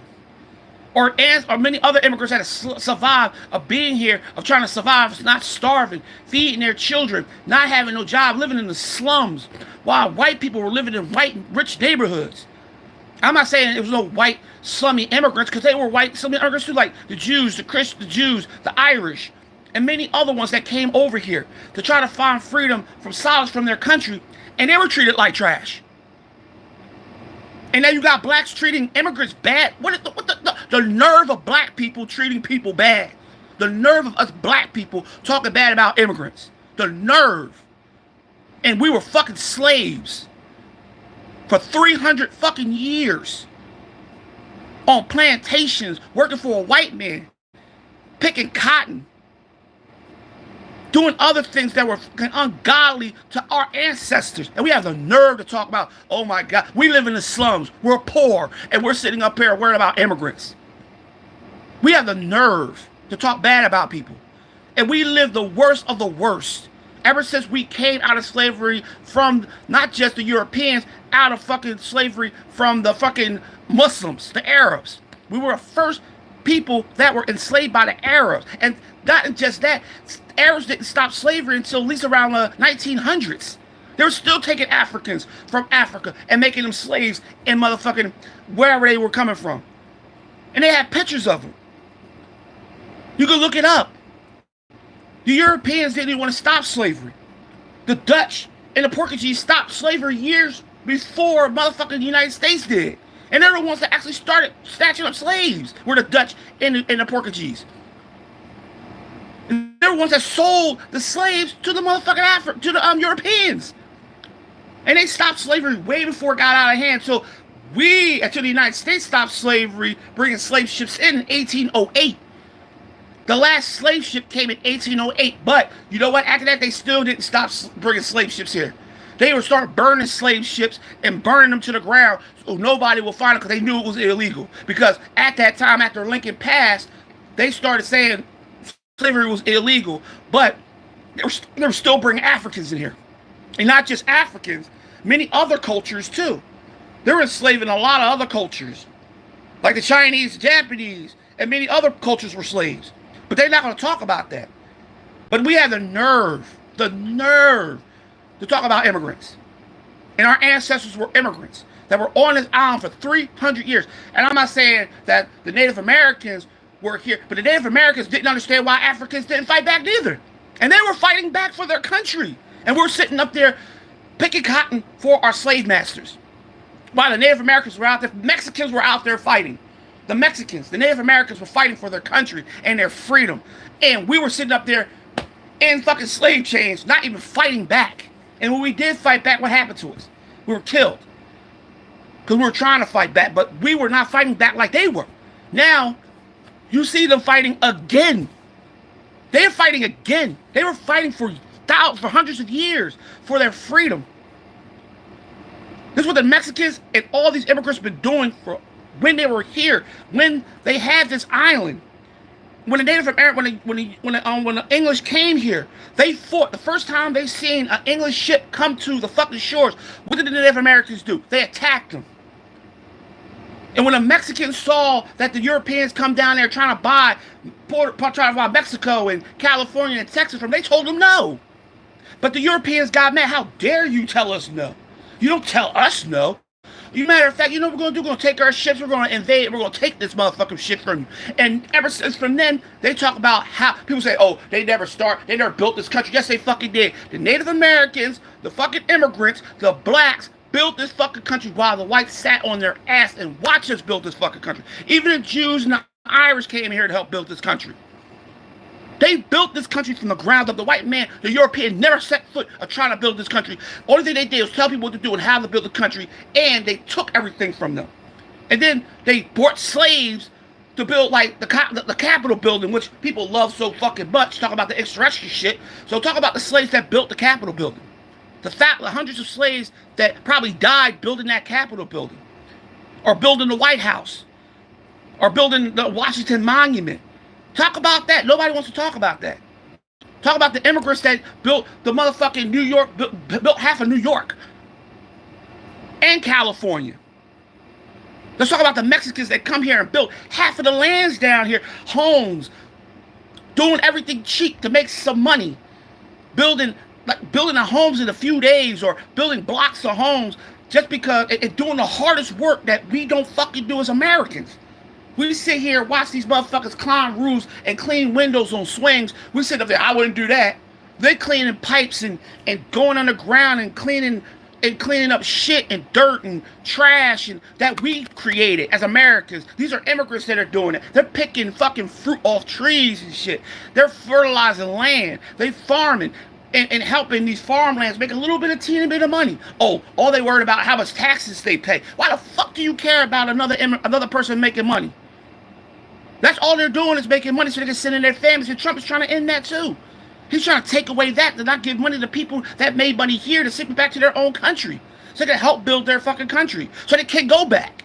Or many other immigrants had to survive of being here, of trying to survive, not starving, feeding their children, not having no job, living in the slums, while white people were living in white, rich neighborhoods. I'm not saying it was no white, slummy immigrants, because they were white, slummy immigrants too, like the Jews, the Christians, the Jews, the Irish, and many other ones that came over here to try to find freedom from solace from their country, and they were treated like trash. And now you got blacks treating immigrants bad. What is the nerve of black people treating people bad? The nerve of us black people talking bad about immigrants. The nerve. And we were fucking slaves for 300 fucking years on plantations working for a white man, picking cotton, doing other things that were ungodly to our ancestors. And we have the nerve to talk about, oh my God, we live in the slums, we're poor, and we're sitting up here worrying about immigrants. We have the nerve to talk bad about people. And we live the worst of the worst. Ever since we came out of slavery from not just the Europeans, out of fucking slavery from the fucking Muslims, the Arabs. We were the first people that were enslaved by the Arabs. And not just that, Arabs didn't stop slavery until at least around the 1900s. They were still taking Africans from Africa and making them slaves in motherfucking wherever they were coming from. And they had pictures of them. You can look it up. The Europeans didn't even want to stop slavery. The Dutch and the Portuguese stopped slavery years before motherfucking the United States did. And they're the ones that actually started snatching up slaves, were the Dutch and the Portuguese. And they're the ones that sold the slaves to the motherfucking Europeans. And they stopped slavery way before it got out of hand. So until the United States stopped slavery, bringing slave ships in 1808. The last slave ship came in 1808, but you know what? After that, they still didn't stop bringing slave ships here. They would start burning slave ships and burning them to the ground so nobody will find it because they knew it was illegal. Because at that time, after Lincoln passed, they started saying slavery was illegal, but they were still bringing Africans in here. And not just Africans, many other cultures too. They were enslaving a lot of other cultures, like the Chinese, Japanese, and many other cultures were slaves. But they're not going to talk about that. But we have the nerve to talk about immigrants. And our ancestors were immigrants that were on this island for 300 years. And I'm not saying that the Native Americans were here, but the Native Americans didn't understand why Africans didn't fight back neither. And they were fighting back for their country. And we're sitting up there picking cotton for our slave masters. While the Native Americans were out there, Mexicans were out there fighting. The Mexicans, the Native Americans were fighting for their country and their freedom. And we were sitting up there in fucking slave chains, not even fighting back. And when we did fight back, what happened to us? We were killed. Because we were trying to fight back, but we were not fighting back like they were. Now, you see them fighting again. They're fighting again. They were fighting for thousands, for hundreds of years for their freedom. This is what the Mexicans and all these immigrants been doing for when they were here, when they had this island. When the Native American, when the English came here, they fought. The first time they seen an English ship come to the fucking shores, what did the Native Americans do? They attacked them. And when the Mexicans saw that the Europeans come down there trying to buy Mexico and California and Texas from, they told them no. But the Europeans got mad. How dare you tell us no? You don't tell us no. You matter of fact, you know what we're going to do? We're going to take our ships, we're going to invade, we're going to take this motherfucking shit from you. And ever since from then, they talk about how people say, oh, they never built this country. Yes, they fucking did. The Native Americans, the fucking immigrants, the blacks built this fucking country while the whites sat on their ass and watched us build this fucking country. Even the Jews and the Irish came here to help build this country. They built this country from the ground up. The white man, the European, never set foot of trying to build this country. Only thing they did was tell people what to do and how to build the country, and they took everything from them. And then they bought slaves to build like the Capitol building, which people love so fucking much. Talk about the insurrection shit. So talk about the slaves that built the Capitol building. The hundreds of slaves that probably died building that Capitol building, or building the White House, or building the Washington Monument. Talk about that. Nobody wants to talk about that. Talk about the immigrants that built the motherfucking New York, built half of New York and California. Let's talk about the Mexicans that come here and built half of the lands down here, homes, doing everything cheap to make some money, building the homes in a few days, or building blocks of homes just because it's doing the hardest work that we don't fucking do as Americans. We sit here and watch these motherfuckers climb roofs and clean windows on swings. We sit up there, I wouldn't do that. They cleaning pipes and going underground and cleaning up shit and dirt and trash and that we created as Americans. These are immigrants that are doing it. They're picking fucking fruit off trees and shit. They're fertilizing land. They farming and helping these farmlands make a little bit of teeny bit of money. Oh, all they worried about how much taxes they pay. Why the fuck do you care about another person making money? That's all they're doing is making money so they can send in their families. And Trump is trying to end that too. He's trying to take away that, to not give money to people that made money here to send back to their own country. So they can help build their fucking country. So they can go back.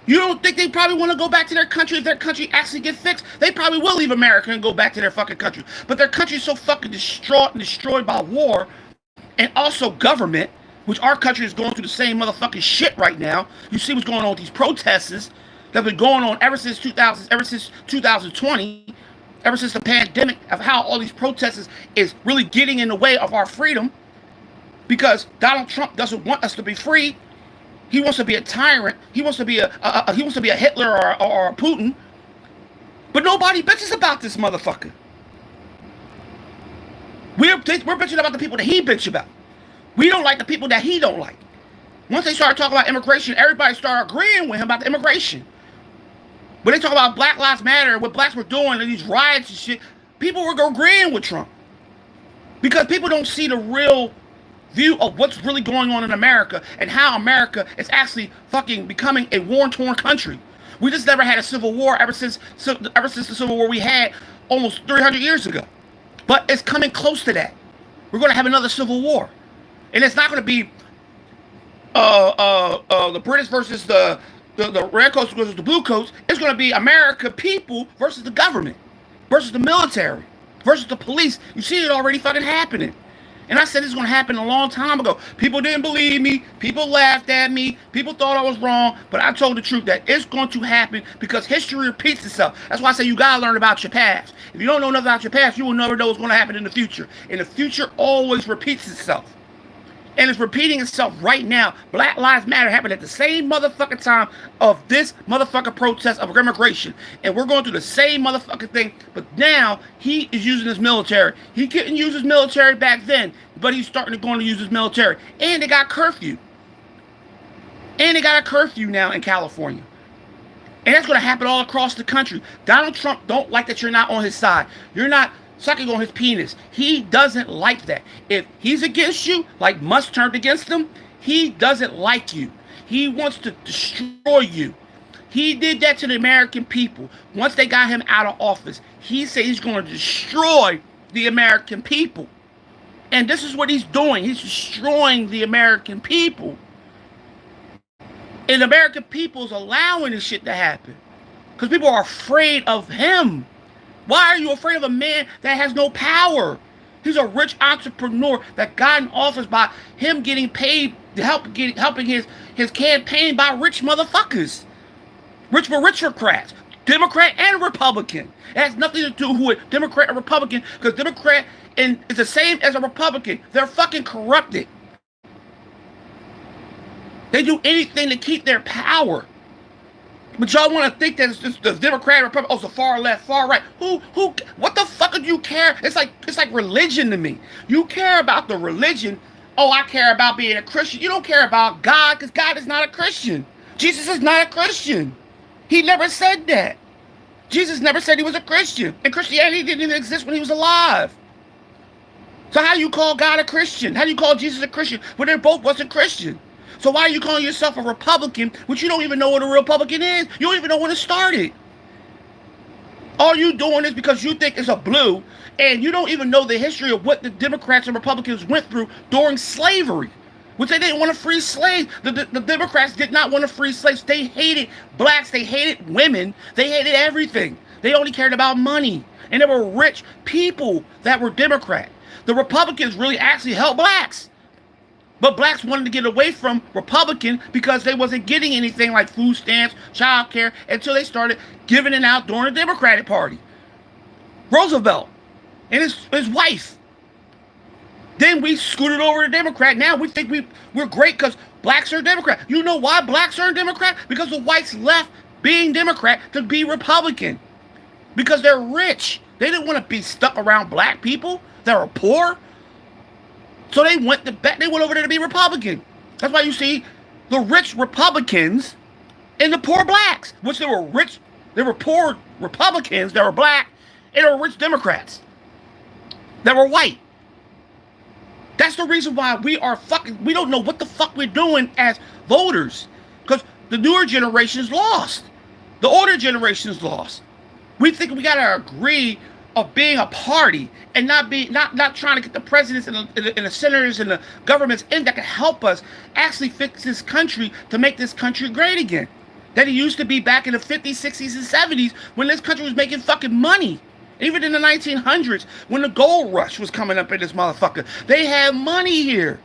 You don't think they probably want to go back to their country if their country actually gets fixed? They probably will leave America and go back to their fucking country. But their country is so fucking destroyed by war and also government, which our country is going through the same motherfucking shit right now. You see what's going on with these protests that have been going on ever since 2020, ever since the pandemic, of how all these protests is really getting in the way of our freedom, because Donald Trump doesn't want us to be free. He wants to be a tyrant. He wants to be a Hitler or a Putin. But nobody bitches about this motherfucker. We're bitching about the people that he bitch about. We don't like the people that he don't like. Once they started talking about immigration, everybody started agreeing with him about the immigration. When they talk about Black Lives Matter and what blacks were doing and these riots and shit, people were agreeing with Trump. Because people don't see the real view of what's really going on in America and how America is actually fucking becoming a war-torn country. We just never had a civil war ever since the Civil War we had almost 300 years ago. But it's coming close to that. We're going to have another civil war. And it's not going to be the British versus the red coats versus the blue coats. It's going to be America people versus the government, versus the military, versus the police. You see it already fucking happening. And I said this is going to happen a long time ago. People didn't believe me. People laughed at me. People thought I was wrong. But I told the truth that it's going to happen because history repeats itself. That's why I say you got to learn about your past. If you don't know nothing about your past, you will never know what's going to happen in the future. And the future always repeats itself. And it's repeating itself right now. Black Lives Matter happened at the same motherfucking time of this motherfucking protest of immigration. And we're going through the same motherfucking thing. But now he is using his military. He couldn't use his military back then, but he's starting to go to use his military. And they got curfew. And they got a curfew now in California. And that's going to happen all across the country. Donald Trump don't like that you're not on his side. You're not sucking on his penis. He doesn't like that. If he's against you, like Musk turned against him, he doesn't like you. He wants to destroy you. He did that to the American people. Once they got him out of office, he said he's going to destroy the American people. And this is what he's doing. He's destroying the American people. And the American people is allowing this shit to happen. Because people are afraid of him. Why are you afraid of a man that has no power? He's a rich entrepreneur that got in office by him getting paid to helping his campaign by rich motherfuckers. Richocrats. Democrat and Republican. It has nothing to do with Democrat or Republican, because Democrat is the same as a Republican. They're fucking corrupted. They do anything to keep their power. But y'all want to think that it's just the Democrat, Republican, oh, it's the far left, far right. What the fuck do you care? It's like religion to me. You care about the religion. Oh, I care about being a Christian. You don't care about God, because God is not a Christian. Jesus is not a Christian. He never said that. Jesus never said he was a Christian. And Christianity didn't even exist when he was alive. So how do you call God a Christian? How do you call Jesus a Christian when they both wasn't Christian? So why are you calling yourself a Republican, which you don't even know what a Republican is? You don't even know when it started. All you doing is because you think it's a blue, and you don't even know the history of what the Democrats and Republicans went through during slavery, which they didn't want to free slaves. The Democrats did not want to free slaves. They hated blacks. They hated women. They hated everything. They only cared about money. And there were rich people that were Democrat. The Republicans really actually helped blacks. But blacks wanted to get away from Republican because they wasn't getting anything like food stamps, child care, until they started giving it out during the Democratic Party. Roosevelt and his wife. Then we scooted over to Democrat. Now we think we're great because blacks are Democrat. You know why blacks are Democrat? Because the whites left being Democrat to be Republican. Because they're rich. They didn't want to be stuck around black people that were poor. So they went over there to be Republican. That's why you see the rich Republicans and the poor blacks, which they were rich. They were poor Republicans that were black, and they were rich Democrats that were white. That's the reason why we don't know what the fuck we're doing as voters, because the newer generation is lost. The older generation is lost. We think we gotta agree of being a party and not trying to get the presidents and the senators and the governments in that can help us actually fix this country to make this country great again. That it used to be back in the 50s, 60s, and 70s when this country was making fucking money. Even in the 1900s, when the gold rush was coming up in this motherfucker, they had money here.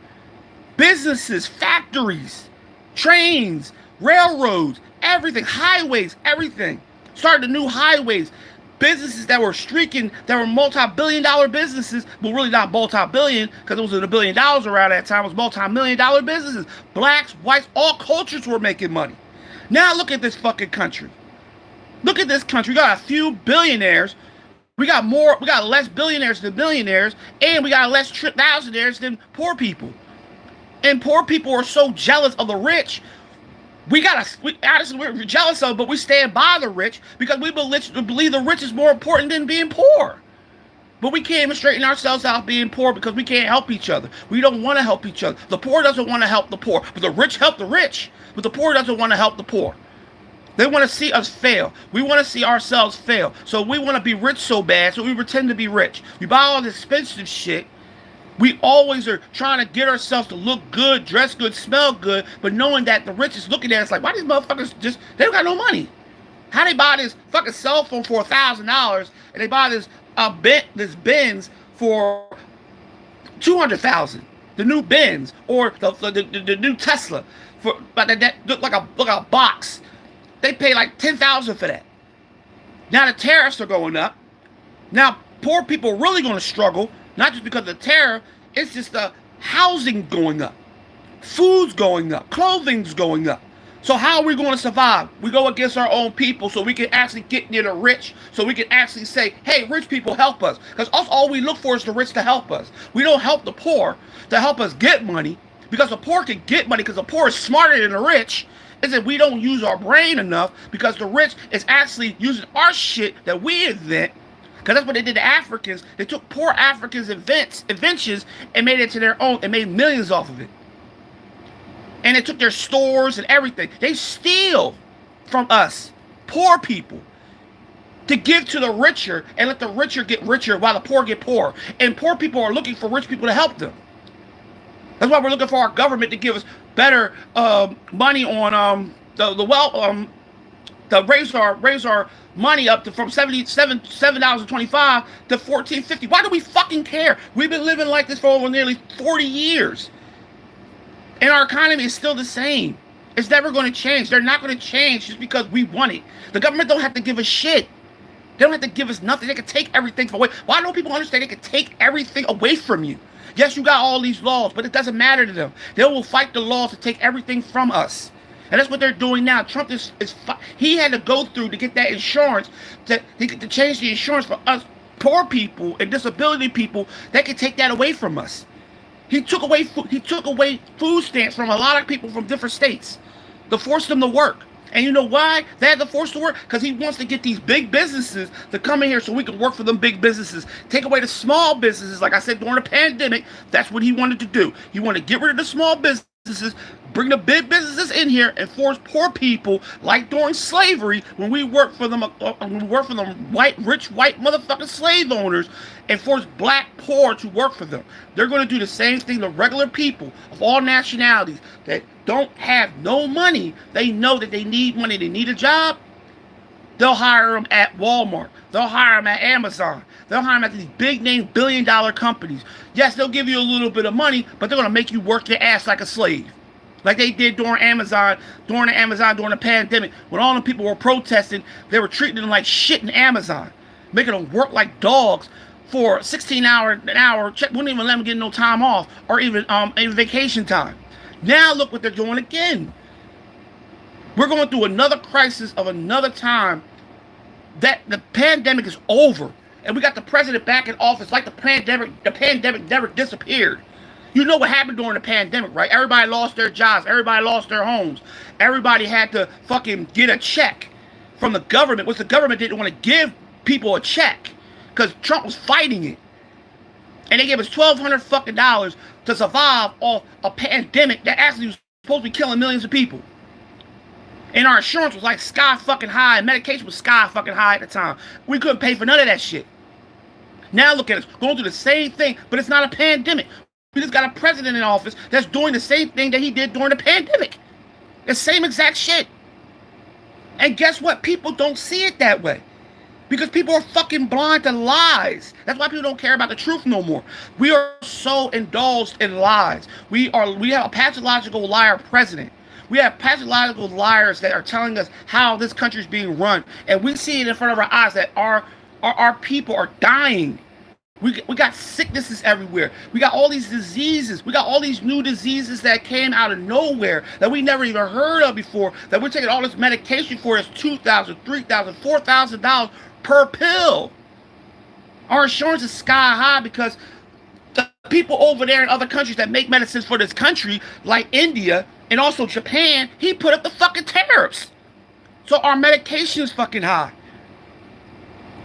Businesses, factories, trains, railroads, everything, highways, everything. Started the new highways. Businesses that were streaking, that were multi-billion-dollar businesses, but really not multi-billion, because it was $1 billion around that time. It was multi-million-dollar businesses. Blacks, whites, all cultures were making money. Now look at this fucking country. Look at this country. We got a few billionaires. We got less billionaires than billionaires, and we got less thousandaires than poor people. And poor people are so jealous of the rich. Honestly, we're jealous of, but we stand by the rich because we believe the rich is more important than being poor. But we can't even straighten ourselves out being poor because we can't help each other. We don't want to help each other. The poor doesn't want to help the poor, but the rich help the rich. But the poor doesn't want to help the poor. They want to see us fail. We want to see ourselves fail. So we want to be rich so bad, so we pretend to be rich. We buy all this expensive shit. We always are trying to get ourselves to look good, dress good, smell good, but knowing that the rich is looking at us like, why these motherfuckers they don't got no money? How they buy this fucking cell phone for $1,000 and they buy this Benz for $200,000? The new Benz or the new Tesla for that look like a box. They pay like $10,000 for that. Now the tariffs are going up. Now poor people are really going to struggle. Not just because of the tariff, it's just the housing going up. Food's going up. Clothing's going up. So how are we going to survive? We go against our own people so we can actually get near the rich, so we can actually say, hey, rich people, help us. Because all we look for is the rich to help us. We don't help the poor to help us get money, because the poor can get money because the poor is smarter than the rich. Is that we don't use our brain enough because the rich is actually using our shit that we invent. Because that's what they did to Africans. They took poor Africans' inventions and made it to their own and made millions off of it. And they took their stores and everything. They steal from us, poor people, to give to the richer and let the richer get richer while the poor get poor. And poor people are looking for rich people to help them. That's why we're looking for our government to give us better money on the well to raise our money up to from $7.25 to $14.50. Why do we fucking care? We've been living like this for over nearly 40 years. And our economy is still the same. It's never going to change. They're not going to change just because we want it. The government don't have to give us shit. They don't have to give us nothing. They can take everything away. Why don't people understand they can take everything away from you? Yes, you got all these laws, but it doesn't matter to them. They will fight the laws to take everything from us. And that's what they're doing now. Trump he had to go through to get that insurance, to change the insurance for us poor people and disability people. They can take that away from us. He took away food stamps from a lot of people from different states to force them to work. And you know why they had to force to work? Because he wants to get these big businesses to come in here so we can work for them big businesses. Take away the small businesses. Like I said, during the pandemic, that's what he wanted to do. He wanted to get rid of the small businesses, bring the big businesses in here, and force poor people, like during slavery, when we worked for them, rich white motherfucking slave owners, and force black poor to work for them. They're going to do the same thing to regular people of all nationalities that don't have no money. They know that they need money. They need a job. They'll hire them at Walmart. They'll hire them at Amazon. They'll hire them at these big name billion-dollar companies. Yes, they'll give you a little bit of money, but they're going to make you work your ass like a slave. Like they did during the pandemic. When all the people were protesting, they were treating them like shit in Amazon. Making them work like dogs for 16 hours an hour. Wouldn't even let them get no time off or even vacation time. Now look what they're doing again. We're going through another crisis of another time. That the pandemic is over, and we got the president back in office like the pandemic never disappeared. You know what happened during the pandemic, right? Everybody lost their jobs. Everybody lost their homes. Everybody had to fucking get a check from the government, which the government didn't want to give people a check because Trump was fighting it. And they gave us $1,200 fucking dollars to survive off a pandemic that actually was supposed to be killing millions of people. And our insurance was like sky fucking high, and medication was sky fucking high at the time. We couldn't pay for none of that shit. Now look at us, going through the same thing, but it's not a pandemic. We just got a president in office that's doing the same thing that he did during the pandemic. The same exact shit. And guess what? People don't see it that way. Because people are fucking blind to lies. That's why people don't care about the truth no more. We are so indulged in lies. We have a pathological liar president. We have pathological liars that are telling us how this country is being run. And we see it in front of our eyes that our people are dying. We got sicknesses everywhere. We got all these diseases. We got all these new diseases that came out of nowhere that we never even heard of before, that we're taking all this medication for. It's $2,000, $3,000, $4,000 per pill. Our insurance is sky high because the people over there in other countries that make medicines for this country, like India and also Japan, he put up the fucking tariffs. So our medication is fucking high.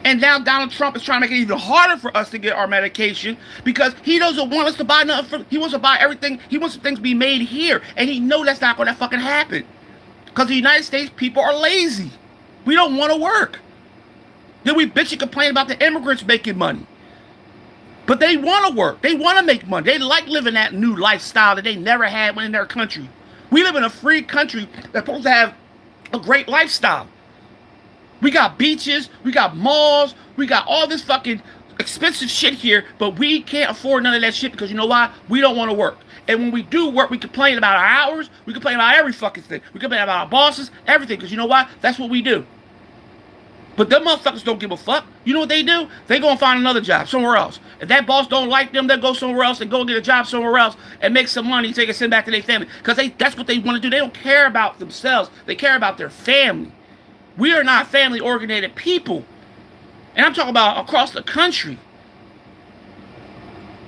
And now Donald Trump is trying to make it even harder for us to get our medication because he doesn't want us to buy nothing. He wants to buy everything. He wants things to be made here. And he knows that's not going to fucking happen. Because the United States people are lazy. We don't want to work. Then we bitch and complain about the immigrants making money. But they want to work. They want to make money. They like living that new lifestyle that they never had in their country. We live in a free country that's supposed to have a great lifestyle. We got beaches, we got malls, we got all this fucking expensive shit here, but we can't afford none of that shit because you know why? We don't want to work. And when we do work, we complain about our hours, we complain about every fucking thing. We complain about our bosses, everything, because you know why? That's what we do. But them motherfuckers don't give a fuck. You know what they do? They go and find another job somewhere else. If that boss don't like them, they'll go somewhere else and go get a job somewhere else and make some money so they can send back to their family. Because that's what they want to do. They don't care about themselves. They care about their family. We are not family-oriented people. And I'm talking about across the country.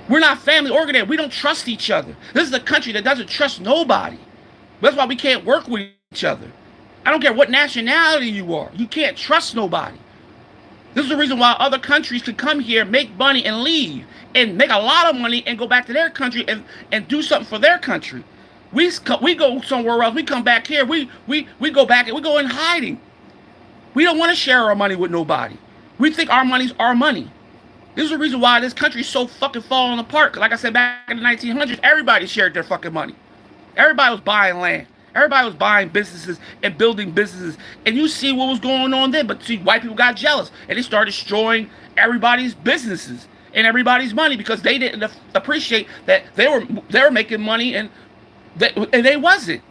We're not family-oriented. We don't trust each other. This is a country that doesn't trust nobody. That's why we can't work with each other. I don't care what nationality you are. You can't trust nobody. This is the reason why other countries can come here, make money, and leave. And make a lot of money and go back to their country and do something for their country. We go somewhere else. We come back here. We go back and we go in hiding. We don't want to share our money with nobody. We think our money's our money. This is the reason why this country's so fucking falling apart. Like I said, back in the 1900s, everybody shared their fucking money. Everybody was buying land. Everybody was buying businesses and building businesses. And you see what was going on then. But see, white people got jealous and they started destroying everybody's businesses and everybody's money because they didn't appreciate that they were making money and they wasn't.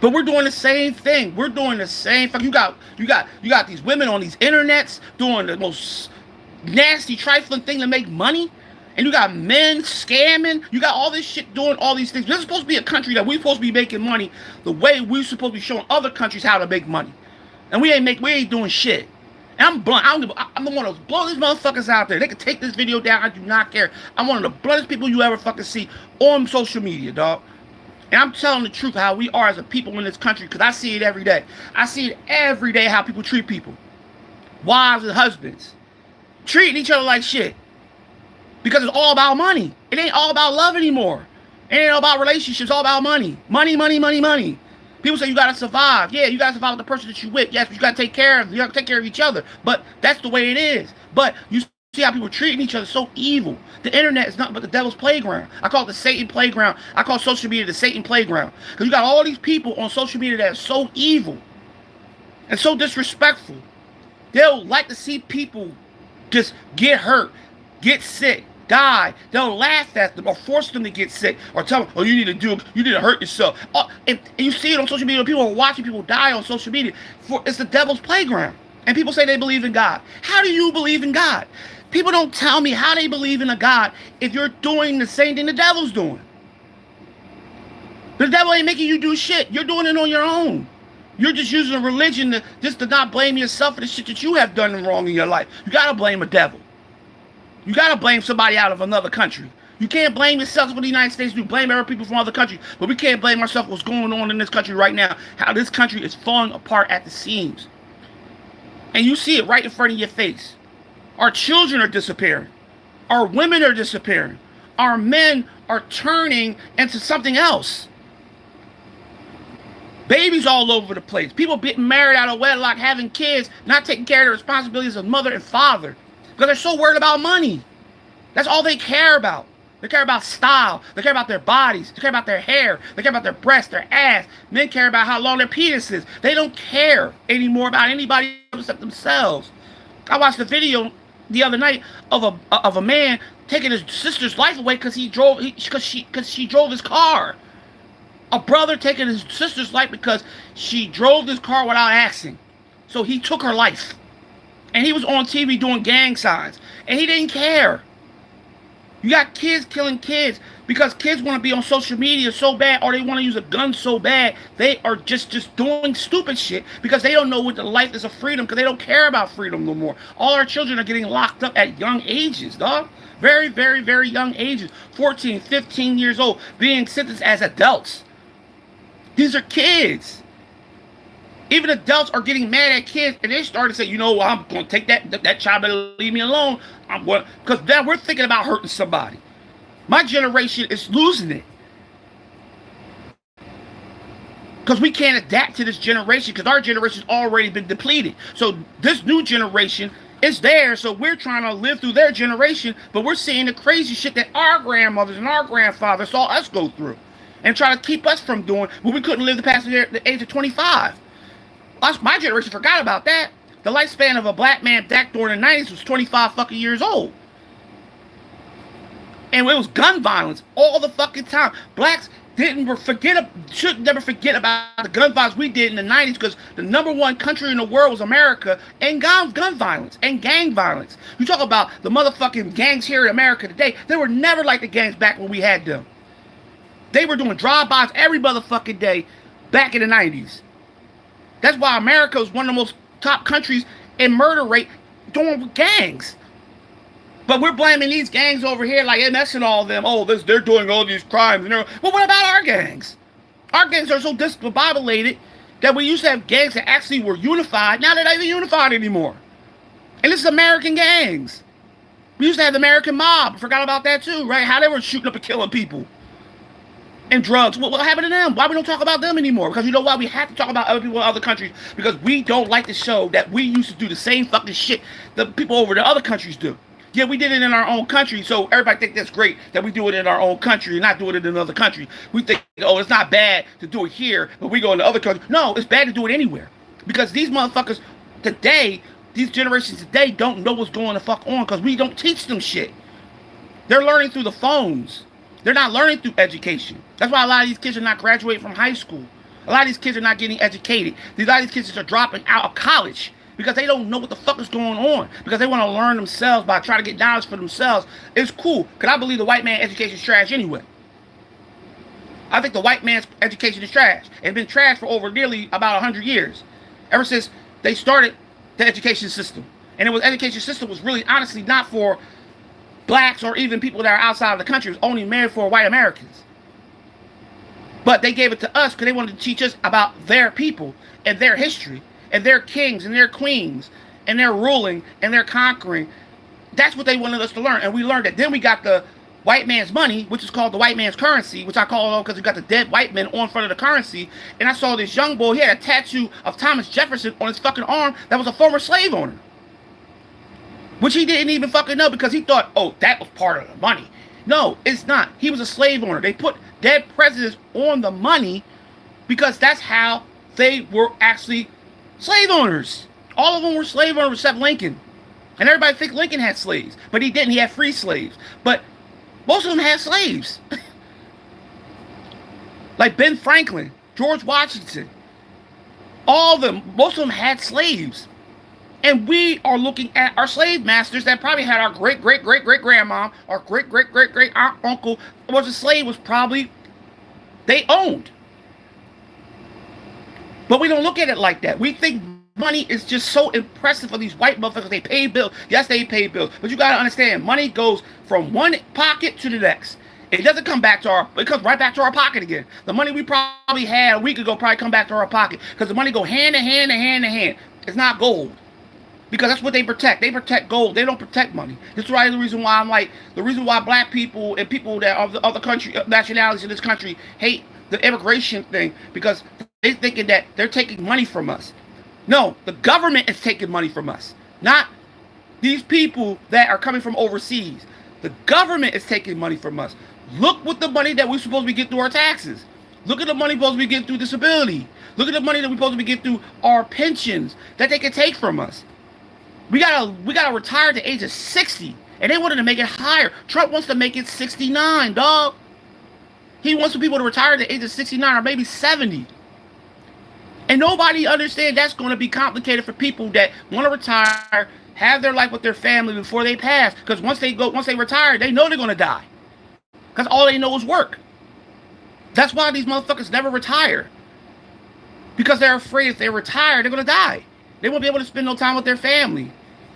But we're doing the same thing. We're doing the same thing. You got these women on these internets doing the most nasty, trifling thing to make money. And you got men scamming. You got all this shit doing all these things. This is supposed to be a country that we're supposed to be making money the way we're supposed to be showing other countries how to make money. And we ain't doing shit. And I'm blunt. I'm the one to blow these motherfuckers out there. They can take this video down. I do not care. I'm one of the bluntest people you ever fucking see on social media, dog. And I'm telling the truth how we are as a people in this country because I see it every day. I see it every day how people treat people. Wives and husbands. Treating each other like shit. Because it's all about money. It ain't all about love anymore. It ain't all about relationships. It's all about money. Money, money, money, money. People say you gotta survive. Yeah, you gotta survive with the person that you with. Yes, but you gotta take care of them. You gotta take care of each other. But that's the way it is. But you see how people are treating each other so evil. The internet is nothing but the devil's playground. I call it the Satan playground. I call social media the Satan playground. Because you got all these people on social media that are so evil and so disrespectful. They'll like to see people just get hurt, get sick, die. They'll laugh at them or force them to get sick or tell them, oh, you need to hurt yourself. And you see it on social media. People are watching people die on social media. It's the devil's playground. And people say they believe in God. How do you believe in God? People don't tell me how they believe in a God if you're doing the same thing the devil's doing. The devil ain't making you do shit. You're doing it on your own. You're just using a religion to not blame yourself for the shit that you have done wrong in your life. You gotta blame a devil. You gotta blame somebody out of another country. You can't blame yourself for the United States. You blame other people from other countries. But we can't blame ourselves for what's going on in this country right now. How this country is falling apart at the seams. And you see it right in front of your face. Our children are disappearing. Our women are disappearing. Our men are turning into something else. Babies all over the place. People getting married out of wedlock, having kids, not taking care of their responsibilities as mother and father. Because they're so worried about money. That's all they care about. They care about style. They care about their bodies. They care about their hair. They care about their breasts, their ass. Men care about how long their penis is. They don't care anymore about anybody except themselves. I watched a video the other night of a man taking his sister's life away because she drove his car. A brother taking his sister's life because she drove this car without asking. So he took her life. And he was on TV doing gang signs. And he didn't care. You got kids killing kids because kids want to be on social media so bad or they want to use a gun so bad. They are just doing stupid shit because they don't know what the life is of freedom because they don't care about freedom no more. All our children are getting locked up at young ages, dog. Very, very, very young ages. 14, 15 years old. Being sentenced as adults. These are kids. Even adults are getting mad at kids, and they start to say, you know, I'm going to take that child, better leave me alone. I'm going because now we're thinking about hurting somebody. My generation is losing it because we can't adapt to this generation because our generation's already been depleted. So this new generation is there, so we're trying to live through their generation, but we're seeing the crazy shit that our grandmothers and our grandfathers saw us go through and try to keep us from doing what we couldn't live past the age of 25. My generation forgot about that. The lifespan of a black man back during the 90s was 25 fucking years old. And it was gun violence all the fucking time. Blacks should never forget about the gun violence we did in the 90s because the number one country in the world was America and gun violence and gang violence. You talk about the motherfucking gangs here in America today. They were never like the gangs back when we had them. They were doing drive-bys every motherfucking day back in the 90s. That's why America was one of the most top countries in murder rate doing gangs. But we're blaming these gangs over here like MS and all of them. Oh, they're doing all these crimes. Well, what about our gangs? Our gangs are so discombobulated that we used to have gangs that actually were unified. Now they're not even unified anymore. And this is American gangs. We used to have the American mob. Forgot about that too, right? How they were shooting up and killing people. and drugs. What happened to them? Why we don't talk about them anymore? Because you know why we have to talk about other people in other countries? Because we don't like to show that we used to do the same fucking shit the people over the other countries do. Yeah, we did it in our own country, so everybody think that's great that we do it in our own country and not do it in another country. We think, oh, it's not bad to do it here, but we go in the other country. No, it's bad to do it anywhere. Because these motherfuckers today, these generations today don't know what's going the fuck on because we don't teach them shit. They're learning through the phones. They're not learning through education. That's why a lot of these kids are not graduating from high school. A lot of these kids are not getting educated. A lot of these kids are dropping out of college because they don't know what the fuck is going on. Because they want to learn themselves by trying to get knowledge for themselves. It's cool. Because I believe the white man education is trash anyway. I think the white man's education is trash. It's been trash for over nearly about 100 years. Ever since they started the education system. And it was education system was really honestly not for blacks or even people that are outside of the country. It was only meant for white Americans. But they gave it to us because they wanted to teach us about their people and their history and their kings and their queens and their ruling and their conquering. That's what they wanted us to learn. And we learned it. Then we got the white man's money, which is called the white man's currency, which I call it because we got the dead white men on front of the currency. And I saw this young boy, he had a tattoo of Thomas Jefferson on his fucking arm that was a former slave owner. Which he didn't even fucking know because he thought, oh, that was part of the money. No, it's not. He was a slave owner. They put dead presidents on the money because that's how they were actually slave owners. All of them were slave owners except Lincoln. And everybody think Lincoln had slaves. But he didn't. He had free slaves. But most of them had slaves. Like Ben Franklin, George Washington. All of them, most of them had slaves. And we are looking at our slave masters that probably had our great-great-great-great-grandma, our great-great-great-great-uncle was a slave, was probably they owned. But we don't look at it like that. We think money is just so impressive for these white motherfuckers. They pay bills. Yes, they pay bills. But you got to understand, money goes from one pocket to the next. It doesn't come back to it comes right back to our pocket again. The money we probably had a week ago probably come back to our pocket. Because the money go hand in hand and hand in hand. It's not gold. Because that's what they protect. They protect gold. They don't protect money. That's why the reason why I'm like, the reason why black people and people that are of the other country, nationalities in this country hate the immigration thing. Because they're thinking that they're taking money from us. No, the government is taking money from us. Not these people that are coming from overseas. The government is taking money from us. Look what the money that we're supposed to be getting through our taxes. Look at the money we're supposed to be getting through disability. Look at the money that we're supposed to be getting through our pensions that they can take from us. We gotta retire at the age of 60. And they wanted to make it higher. Trump wants to make it 69, dog. He wants people to retire at the age of 69 or maybe 70. And nobody understands that's going to be complicated for people that want to retire, have their life with their family before they pass. Because once they retire, they know they're going to die. Because all they know is work. That's why these motherfuckers never retire. Because they're afraid if they retire, they're going to die. They won't be able to spend no time with their family.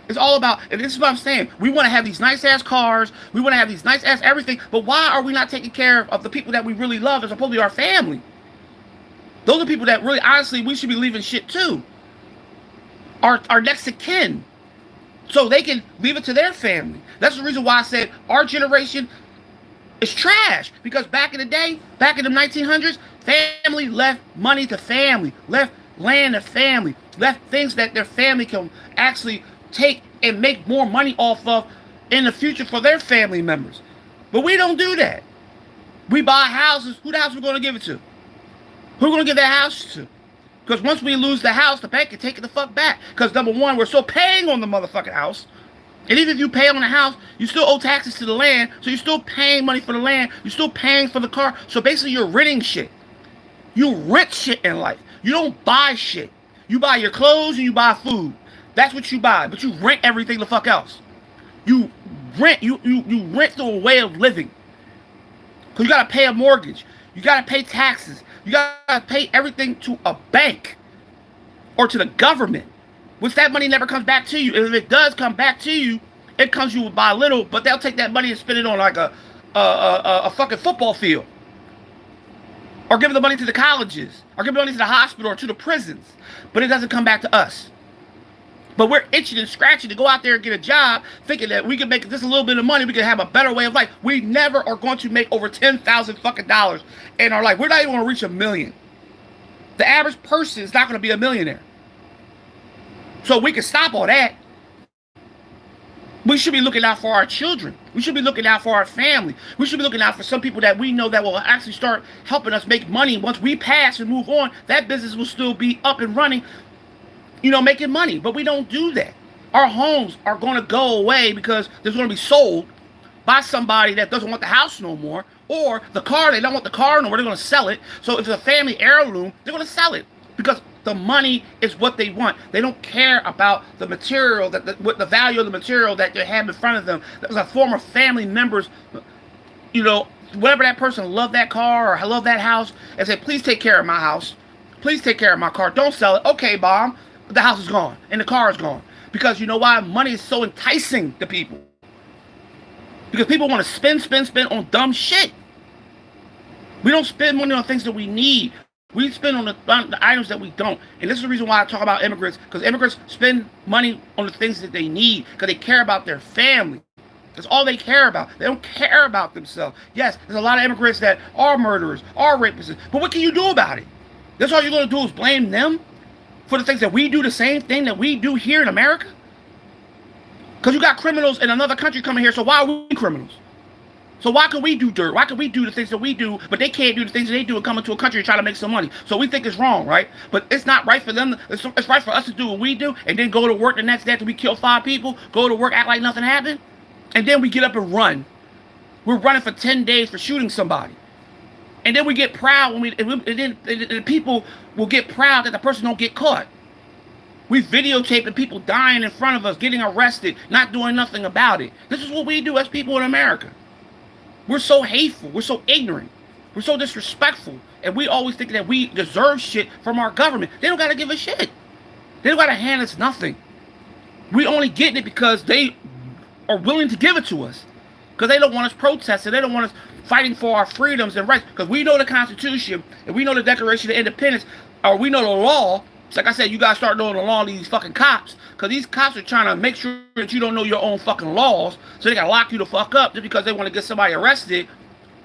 It's all about, and this is what I'm saying, we want to have these nice-ass cars, we want to have these nice-ass everything, but why are we not taking care of the people that we really love as opposed to our family? Those are people that really, honestly, we should be leaving shit to. Our next of kin. So they can leave it to their family. That's the reason why I said our generation is trash. Because back in the day, back in the 1900s, family left money to family, left land to family, left things that their family can actually take and make more money off of in the future for their family members. But we don't do that. We buy houses. Who the house we going to give it to? Who are we going to give that house to? Because once we lose the house, the bank can take it the fuck back. Because number one, we're still paying on the motherfucking house. And even if you pay on the house, you still owe taxes to the land. So you're still paying money for the land. You're still paying for the car. So basically you're renting shit. You rent shit in life. You don't buy shit. You buy your clothes and you buy food. That's what you buy. But you rent everything the fuck else. You rent. You rent through a way of living. Because you got to pay a mortgage. You got to pay taxes. You got to pay everything to a bank. Or to the government. Which that money never comes back to you. And if it does come back to you, it comes you by little. But they'll take that money and spend it on like a fucking football field. Or give the money to the colleges. Or give the money to the hospital or to the prisons. But it doesn't come back to us. But we're itching and scratching to go out there and get a job, thinking that we can make just a little bit of money, we can have a better way of life. We never are going to make over 10,000 fucking dollars in our life. We're not even going to reach 1 million. The average person is not going to be a millionaire. So we can stop all that. We should be looking out for our children. We should be looking out for our family. We should be looking out for some people that we know that will actually start helping us make money. Once we pass and move on, that business will still be up and running, making money. But we don't do that. Our homes are going to go away because they're going to be sold by somebody that doesn't want the house no more. Or the car, they don't want the car no more. They're going to sell it. So if it's a family heirloom, they're going to sell it. Because the money is what they want. They don't care about the material, what the value of the material that they have in front of them. There's a former family members, whatever that person loved that car or loved that house, and said, please take care of my house. Please take care of my car. Don't sell it. Okay, Mom. The house is gone and the car is gone. Because you know why? Money is so enticing to people. Because people want to spend on dumb shit. We don't spend money on things that we need. We spend on the items that we don't. And this is the reason why I talk about immigrants. Because immigrants spend money on the things that they need. Because they care about their family. That's all they care about. They don't care about themselves. Yes, there's a lot of immigrants that are murderers, are rapists. But what can you do about it? That's all you're going to do is blame them for the things that we do, the same thing that we do here in America? Because you got criminals in another country coming here, so why are we criminals? So why can we do dirt? Why can we do the things that we do, but they can't do the things that they do and come into a country and try to make some money? So we think it's wrong, right? But it's not right for them. It's right for us to do what we do and then go to work the next day after we kill 5 people, go to work, act like nothing happened, and then we get up and run. We're running for 10 days for shooting somebody. And then we get proud and people will get proud that the person don't get caught. We videotaping people dying in front of us, getting arrested, not doing nothing about it. This is what we do as people in America. We're so hateful. We're so ignorant. We're so disrespectful. And we always think that we deserve shit from our government. They don't got to give a shit. They don't got to hand us nothing. We only getting it because they are willing to give it to us. Because they don't want us protesting. They don't want us fighting for our freedoms and rights. Because we know the Constitution and we know the Declaration of Independence, or we know the law. It's like I said, you got to start knowing the law of these fucking cops. Because these cops are trying to make sure that you don't know your own fucking laws. So they got to lock you the fuck up just because they want to get somebody arrested.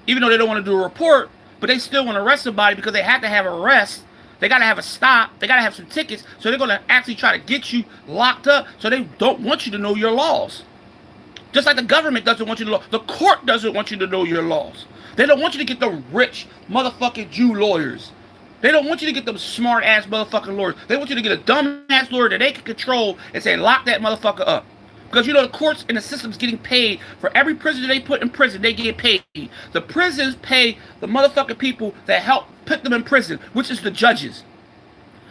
Even though they don't want to do a report. But they still want to arrest somebody because they have to have an arrest. They got to have a stop. They got to have some tickets. So they're going to actually try to get you locked up. So they don't want you to know your laws. Just like the government doesn't want you to know. The court doesn't want you to know your laws. They don't want you to get the rich motherfucking Jew lawyers. They don't want you to get them smart-ass motherfucking lawyers. They want you to get a dumb-ass lawyer that they can control and say, lock that motherfucker up. Because, the courts and the system's getting paid. For every prisoner they put in prison, they get paid. The prisons pay the motherfucking people that help put them in prison, which is the judges.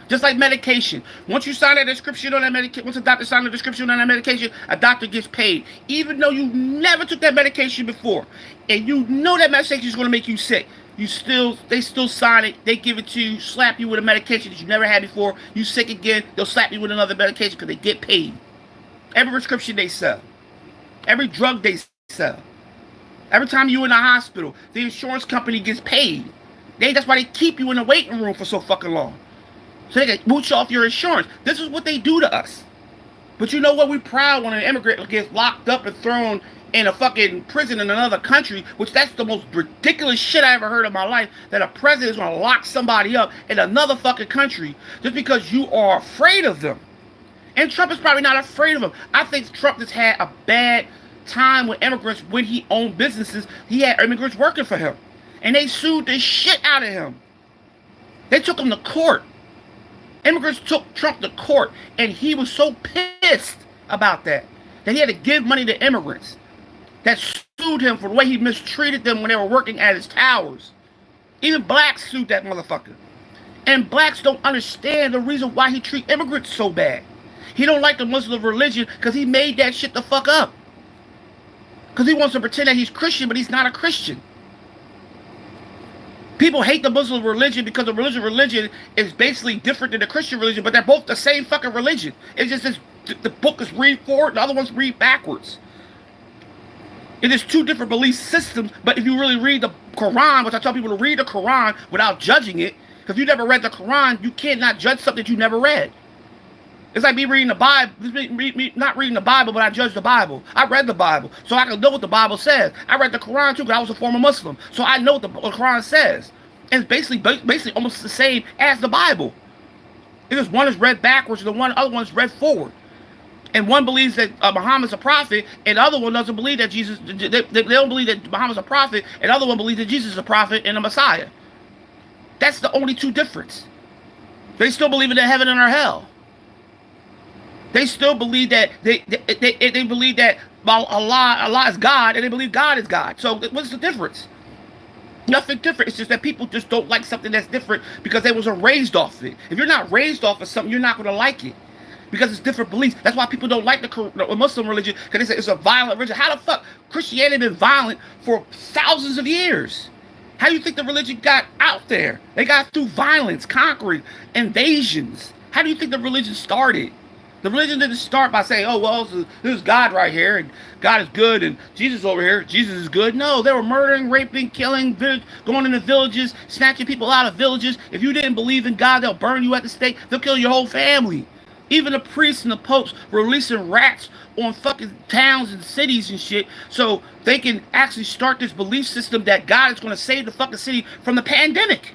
Just like medication. Once you sign that description on that medication, once a doctor signs a description on that medication, a doctor gets paid. Even though you never took that medication before, and you know that medication is going to make you sick, they still sign it. They give it to you, slap you with a medication that you never had before. You sick again, they'll slap you with another medication because they get paid. Every prescription they sell, every drug they sell, every time you in the hospital, the insurance company gets paid. That's why they keep you in the waiting room for so fucking long. So they can mooch off your insurance. This is what they do to us. But you know what? We're proud when an immigrant gets locked up and thrown in a fucking prison in another country, which that's the most ridiculous shit I ever heard in my life, that a president is going to lock somebody up in another fucking country just because you are afraid of them. And Trump is probably not afraid of them. I think Trump has had a bad time with immigrants when he owned businesses. He had immigrants working for him. And they sued the shit out of him. They took him to court. Immigrants took Trump to court, and he was so pissed about that he had to give money to immigrants that sued him for the way he mistreated them when they were working at his towers. Even blacks sued that motherfucker. And blacks don't understand the reason why he treat immigrants so bad. He don't like the Muslim religion because he made that shit the fuck up. Because he wants to pretend that he's Christian, but he's not a Christian. People hate the Muslim religion because the religion is basically different than the Christian religion, but they're both the same fucking religion. It's just the book is read forward, the other one's read backwards. It is 2 different belief systems, but if you really read the Quran, which I tell people to read the Quran without judging it, because if you never read the Quran, you cannot judge something that you never read. It's like me reading the Bible, not reading the Bible, but I judge the Bible. I read the Bible, so I can know what the Bible says. I read the Quran too, because I was a former Muslim, so I know what the Quran says. And it's basically almost the same as the Bible. It's just one is read backwards, and the other one is read forward. And one believes that Muhammad's a prophet, and the other one doesn't believe that Jesus. They don't believe that Muhammad's a prophet, and the other one believes that Jesus is a prophet and a Messiah. That's the only two difference. They still believe in heaven and hell. They still believe that they believe that Allah is God, and they believe God is God. So what's the difference? Nothing different. It's just that people just don't like something that's different because they wasn't raised off it. If you're not raised off of something, you're not going to like it because it's different beliefs. That's why people don't like the Muslim religion, because they say it's a violent religion. How the fuck Christianity been violent for thousands of years? How do you think the religion got out there? They got through violence, conquering, invasions. How do you think the religion started? The religion didn't start by saying, oh, well, this is God right here, and God is good, and Jesus over here, Jesus is good. No, they were murdering, raping, killing, going into villages, snatching people out of villages. If you didn't believe in God, they'll burn you at the stake. They'll kill your whole family. Even the priests and the popes were releasing rats on fucking towns and cities and shit, so they can actually start this belief system that God is going to save the fucking city from the pandemic,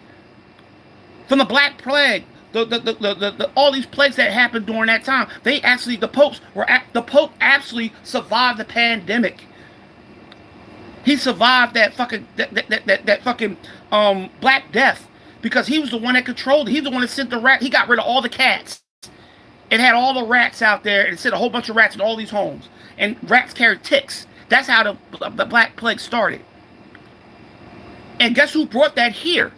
from the Black Plague. All these plagues that happened during that time, the Pope actually survived the pandemic. He survived that fucking Black Death because he was the one that controlled it. He's the one that sent the rat. He got rid of all the cats and had all the rats out there and sent a whole bunch of rats in all these homes. And rats carried ticks. That's how the Black Plague started. And guess who brought that here?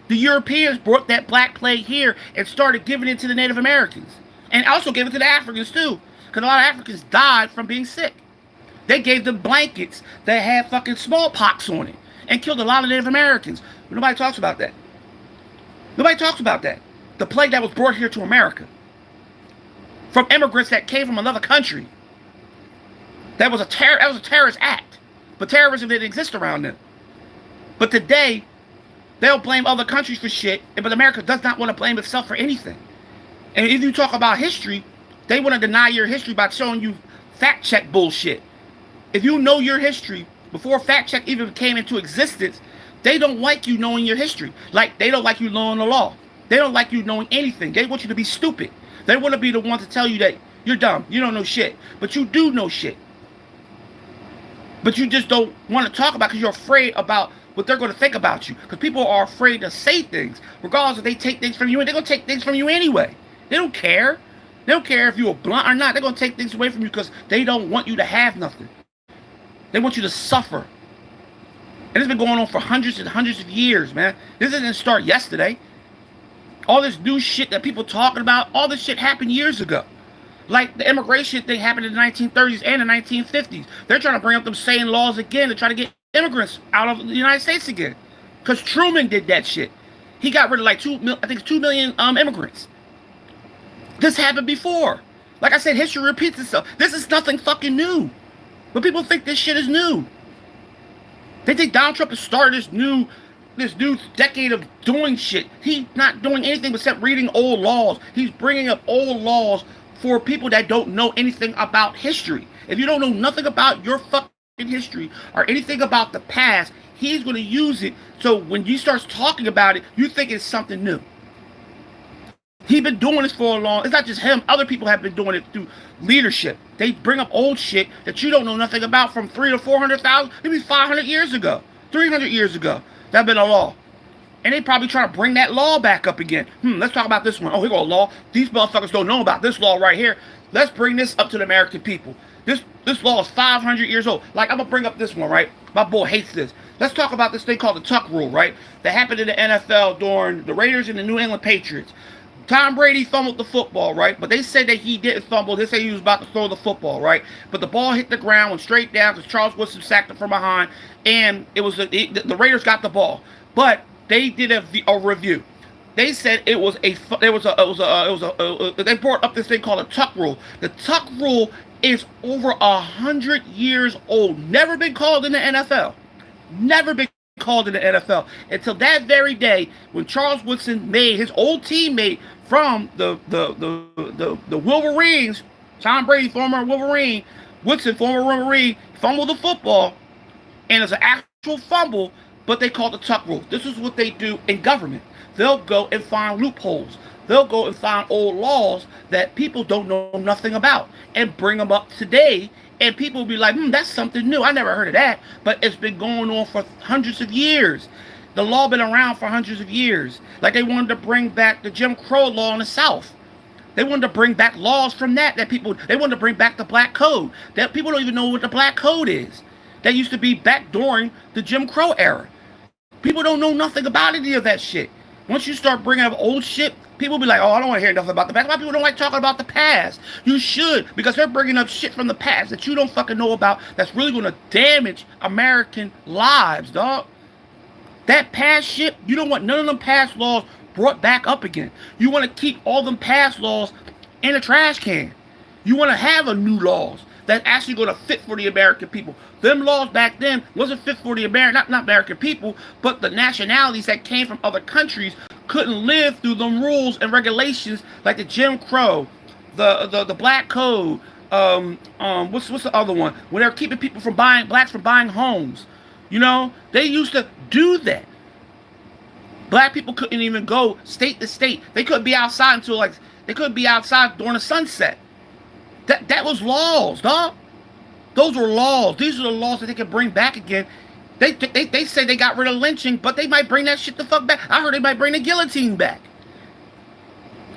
The Europeans brought that Black Plague here and started giving it to the Native Americans. And also gave it to the Africans too. Because a lot of Africans died from being sick. They gave them blankets that had fucking smallpox on it. And killed a lot of Native Americans. But nobody talks about that. Nobody talks about that. The plague that was brought here to America. From immigrants that came from another country. That was a terrorist act. But terrorism didn't exist around them. But today, they'll blame other countries for shit, but America does not want to blame itself for anything. And if you talk about history, they want to deny your history by showing you fact check bullshit. If you know your history before fact check even came into existence, they don't like you knowing your history. Like, they don't like you knowing the law. They don't like you knowing anything. They want you to be stupid. They want to be the one to tell you that you're dumb. You don't know shit. But you do know shit. But you just don't want to talk about it because you're afraid about what they're going to think about you. Because people are afraid to say things, regardless if they take things from you, and they're going to take things from you anyway. They don't care. They don't care if you're blunt or not. They're going to take things away from you because they don't want you to have nothing. They want you to suffer. And it's been going on for hundreds and hundreds of years, man. This didn't start yesterday. All this new shit that people talking about, all this shit happened years ago. Like the immigration thing happened in the 1930s and the 1950s. They're trying to bring up them same laws again to try to get immigrants out of the United States again. Because Truman did that shit. He got rid of like 2 million immigrants. This happened before. Like I said, history repeats itself. This is nothing fucking new. But people think this shit is new. They think Donald Trump has started this new decade of doing shit. He's not doing anything except reading old laws. He's bringing up old laws for people that don't know anything about history. If you don't know nothing about your fucking history or anything about the past, he's going to use it. So when you start talking about it, you think it's something new. He's been doing this for a long. It's not just him. Other people have been doing it through leadership. They bring up old shit that you don't know nothing about from 300 to 400,000, maybe 500 years ago, 300 years ago. That's been a law. And they probably trying to bring that law back up again. Let's talk about this one. Oh, here go a law. These motherfuckers don't know about this law right here. Let's bring this up to the American people. This law is 500 years old. Like, I'm going to bring up this one, right? My boy hates this. Let's talk about this thing called the Tuck rule, right? That happened in the NFL during the Raiders and the New England Patriots. Tom Brady fumbled the football, right? But they said that he didn't fumble. They said he was about to throw the football, right? But the ball hit the ground, went straight down because Charles Woodson sacked it from behind, and it was the Raiders got the ball. But they did a review. They said they brought up this thing called a Tuck rule. The Tuck rule is over 100 years old. Never been called in the NFL. Never been called in the NFL until that very day when Charles Woodson made his old teammate from the Wolverines. Tom Brady, former Wolverine, Woodson, former Wolverine, fumbled the football, and it's an actual fumble, but they call it the tuck rule. This is what they do in government. They'll go and find loopholes. They'll go and find old laws that people don't know nothing about and bring them up today. And people will be like, that's something new. I never heard of that. But it's been going on for hundreds of years. The law been around for hundreds of years. Like they wanted to bring back the Jim Crow law in the South. They wanted to bring back laws from that people, they wanted to bring back the black code. That people don't even know what the black code is. That used to be back during the Jim Crow era. People don't know nothing about any of that shit. Once you start bringing up old shit, people be like, oh, I don't want to hear nothing about the past. Why people don't like talking about the past? You should, because they're bringing up shit from the past that you don't fucking know about that's really going to damage American lives, dog. That past shit, you don't want none of them past laws brought back up again. You want to keep all them past laws in a trash can. You want to have a new laws that's actually going to fit for the American people. Them laws back then wasn't fit for the not American people, but the nationalities that came from other countries couldn't live through them rules and regulations like the Jim Crow, the Black Code. What's the other one? When they're keeping people from blacks from buying homes. You know, they used to do that. Black people couldn't even go state to state. They couldn't be outside until they couldn't be outside during the sunset. That was laws, dog. Those were laws. These are the laws that they can bring back again. They say they got rid of lynching, but they might bring that shit the fuck back. I heard they might bring the guillotine back.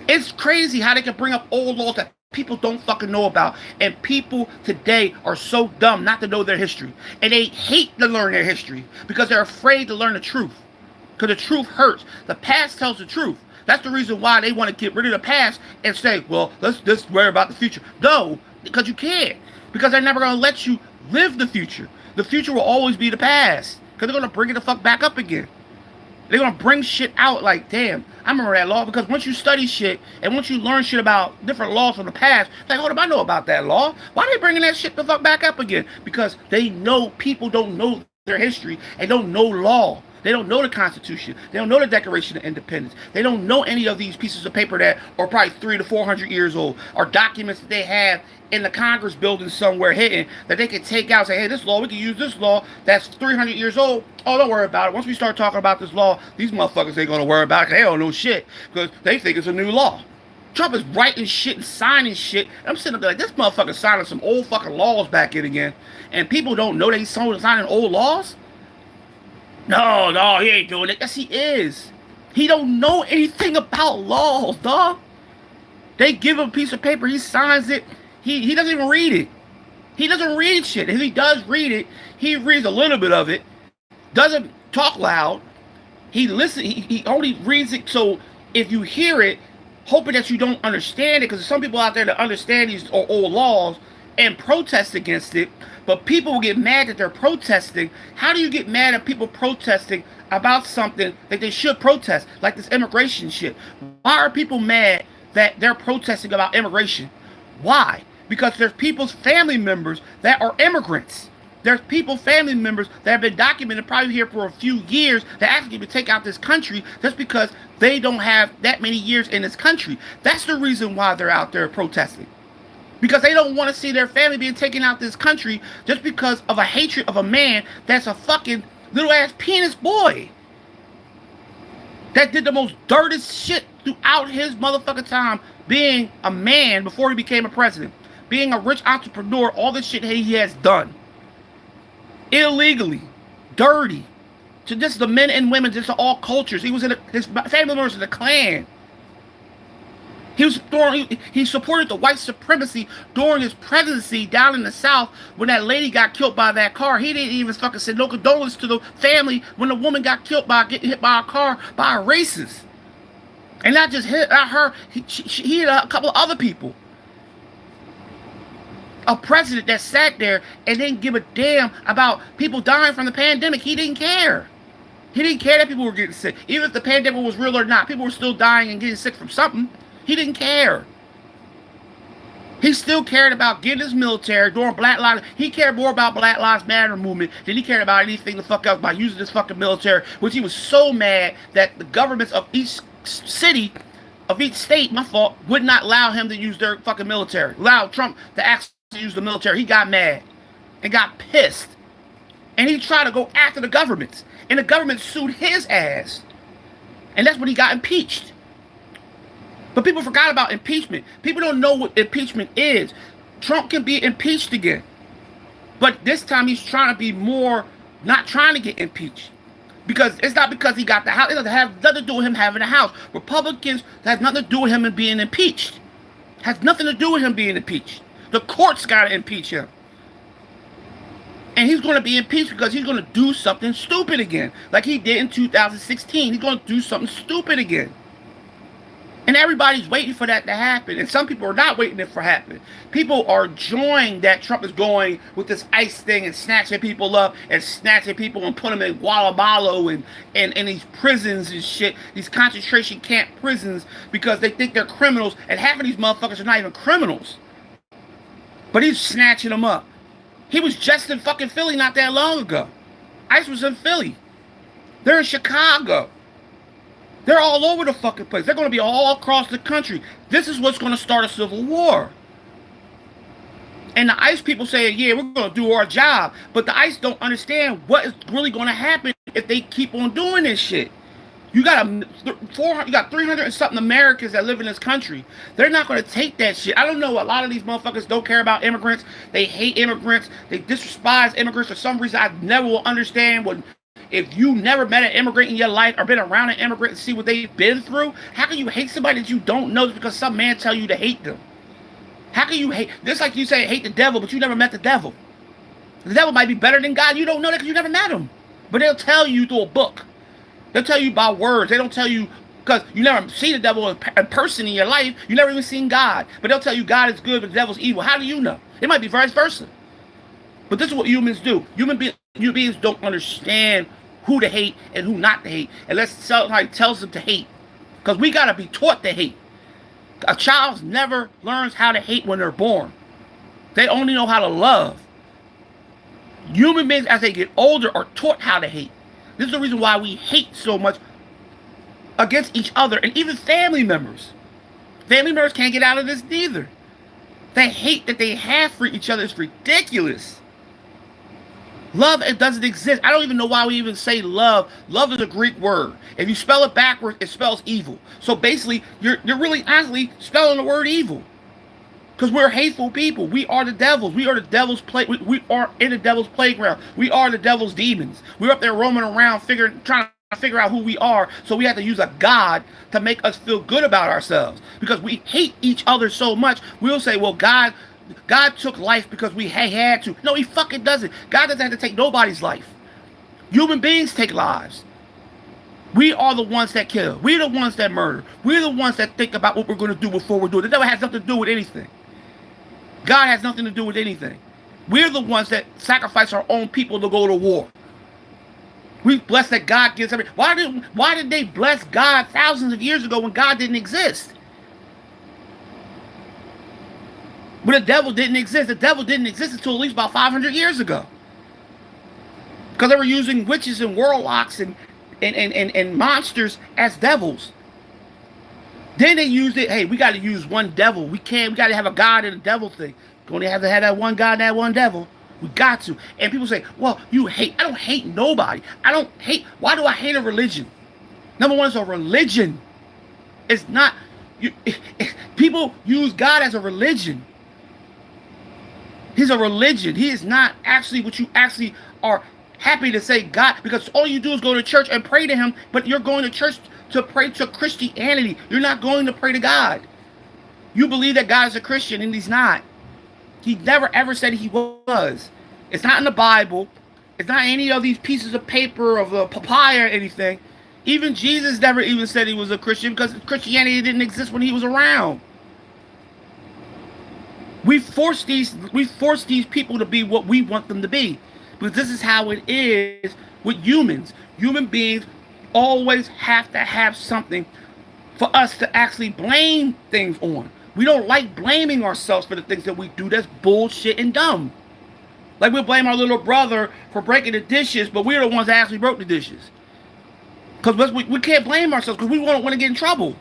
It's crazy how they can bring up old laws that people don't fucking know about. And people today are so dumb not to know their history. And they hate to learn their history because they're afraid to learn the truth. Because the truth hurts. The past tells the truth. That's the reason why they want to get rid of the past and say, well, let's worry about the future. No, because you can't. Because they're never going to let you live the future. The future will always be the past. Because they're going to bring it the fuck back up again. They're going to bring shit out like, damn, I remember that law. Because once you study shit and once you learn shit about different laws from the past, like, hold up, I know about that law. Why are they bringing that shit the fuck back up again? Because they know people don't know their history and don't know law. They don't know the Constitution. They don't know the Declaration of Independence. They don't know any of these pieces of paper that are probably 300 to 400 years old, or documents that they have in the Congress building somewhere hidden that they can take out and say, hey, this law, we can use this law that's 300 years old. Oh, don't worry about it. Once we start talking about this law, these motherfuckers ain't going to worry about it because they don't know shit because they think it's a new law. Trump is writing shit and signing shit. I'm sitting up there like, this motherfucker signing some old fucking laws back in again. And people don't know they signing old laws? No, he ain't doing it. Yes, he is. He don't know anything about laws, dog. They give him a piece of paper, he signs it. He doesn't even read it. He doesn't read shit. If he does read it, he reads a little bit of it. Doesn't talk loud. He listens. He only reads it. So if you hear it, hoping that you don't understand it, because there's some people out there that understand these old laws and protest against it, but people will get mad that they're protesting. How do you get mad at people protesting about something that they should protest, like this immigration shit? Why are people mad that they're protesting about immigration? Why? Because there's people's family members that are immigrants. There's family members that have been documented probably here for a few years that actually to take out this country just because they don't have that many years in this country. That's the reason why they're out there protesting. Because they don't want to see their family being taken out this country just because of a hatred of a man that's a fucking little ass penis boy. That did the most dirtiest shit throughout his motherfucking time being a man before he became a president. Being a rich entrepreneur, all this shit he has done. Illegally. Dirty. To just the men and women, just to all cultures. He was in his family members in the Klan. He supported the white supremacy during his presidency down in the South when that lady got killed by that car. He didn't even fucking send no condolences to the family when the woman got killed by getting hit by a car by a racist. And not just her, he hit a couple of other people. A president that sat there and didn't give a damn about people dying from the pandemic. He didn't care. He didn't care that people were getting sick. Even if the pandemic was real or not, people were still dying and getting sick from something. He didn't care. He still cared about getting his military during Black Lives. He cared more about Black Lives Matter movement than he cared about anything the fuck else by using this fucking military, which he was so mad that the governments of each city of each state, my fault, would not allow him to use their fucking military. Allow Trump to actually use the military. He got mad and got pissed. And he tried to go after the governments. And the government sued his ass. And that's when he got impeached. But people forgot about impeachment. People don't know what impeachment is. Trump can be impeached again. But this time he's trying to be more, not trying to get impeached. Because it's not because he got the House. It doesn't have nothing to do with him having a House. Republicans, that has nothing to do with him being impeached. Has nothing to do with him being impeached. The courts got to impeach him. And he's going to be impeached because he's going to do something stupid again. Like he did in 2016. He's going to do something stupid again. And everybody's waiting for that to happen. And some people are not waiting for it to happen. People are enjoying that Trump is going with this ICE thing and snatching people up and snatching people and putting them in Guatemala and these prisons and shit. These concentration camp prisons because they think they're criminals. And half of these motherfuckers are not even criminals. But he's snatching them up. He was just in fucking Philly not that long ago. ICE was in Philly. They're in Chicago. They're all over the fucking place. They're going to be all across the country. This is what's going to start a civil war. And the ICE people say, yeah, we're going to do our job. But the ICE don't understand what is really going to happen if they keep on doing this shit. You got 300 and something Americans that live in this country. They're not going to take that shit. I don't know. A lot of these motherfuckers don't care about immigrants. They hate immigrants. They despise immigrants for some reason I never will understand. If you never met an immigrant in your life or been around an immigrant and see what they've been through, how can you hate somebody that you don't know just because some man tell you to hate them? How can you hate? Just like you say hate the devil, but you never met the devil. The devil might be better than God. You don't know that because you never met him. But they'll tell you through a book. They'll tell you by words. They don't tell you because you never see the devil in person in your life. You never even seen God. But they'll tell you God is good, but the devil's evil. How do you know? It might be vice versa. But this is what humans do. Human beings don't understand who to hate and who not to hate unless somebody tells them to hate, because we got to be taught to hate. A child never learns how to hate when they're born. They only know how to love. Human beings as they get older are taught how to hate. This is the reason why we hate so much against each other and even family members. Family members can't get out of this neither. The hate that they have for each other is ridiculous. Love, it doesn't exist. I don't even know why we even say love. Love is a Greek word. If you spell it backwards, it spells evil. So basically, you're really honestly spelling the word evil. Because we're hateful people. We are the devils. We are the devil's play. We are in the devil's playground. We are the devil's demons. We're up there roaming around trying to figure out who we are. So we have to use a God to make us feel good about ourselves. Because we hate each other so much, we'll say, well, God took life because we had to. No, he fucking doesn't. God doesn't have to take nobody's life. Human beings take lives. We are the ones that kill. We're the ones that murder. We're the ones that think about what we're going to do before we do it. The devil has nothing to do with anything. God has nothing to do with anything. We're the ones that sacrifice our own people to go to war. We bless that God gives everything. Why did they bless God thousands of years ago when God didn't exist? But the devil didn't exist. The devil didn't exist until at least about 500 years ago. Because they were using witches and warlocks and monsters as devils. Then they used it, hey, we got to use one devil. We got to have a God and a devil thing. We only have to have that one God and that one devil. We got to. And people say, well, you hate. I don't hate nobody. I don't hate. Why do I hate a religion? Number one, it's a religion. It's not. People use God as a religion. He's a religion. He is not actually what you actually are happy to say God, because all you do is go to church and pray to him, but you're going to church to pray to Christianity. You're not going to pray to God. You believe that God is a Christian, and he's not. He never ever said he was. It's not in the Bible. It's not any of these pieces of paper of the papaya or anything. Even Jesus never even said he was a Christian, because Christianity didn't exist when he was around. We force these people to be what we want them to be. Because this is how it is with humans. Human beings always have to have something for us to actually blame things on. We don't like blaming ourselves for the things that we do. That's bullshit and dumb. Like we'll blame our little brother for breaking the dishes, but we're the ones that actually broke the dishes. Because we can't blame ourselves because we won't want to get in trouble.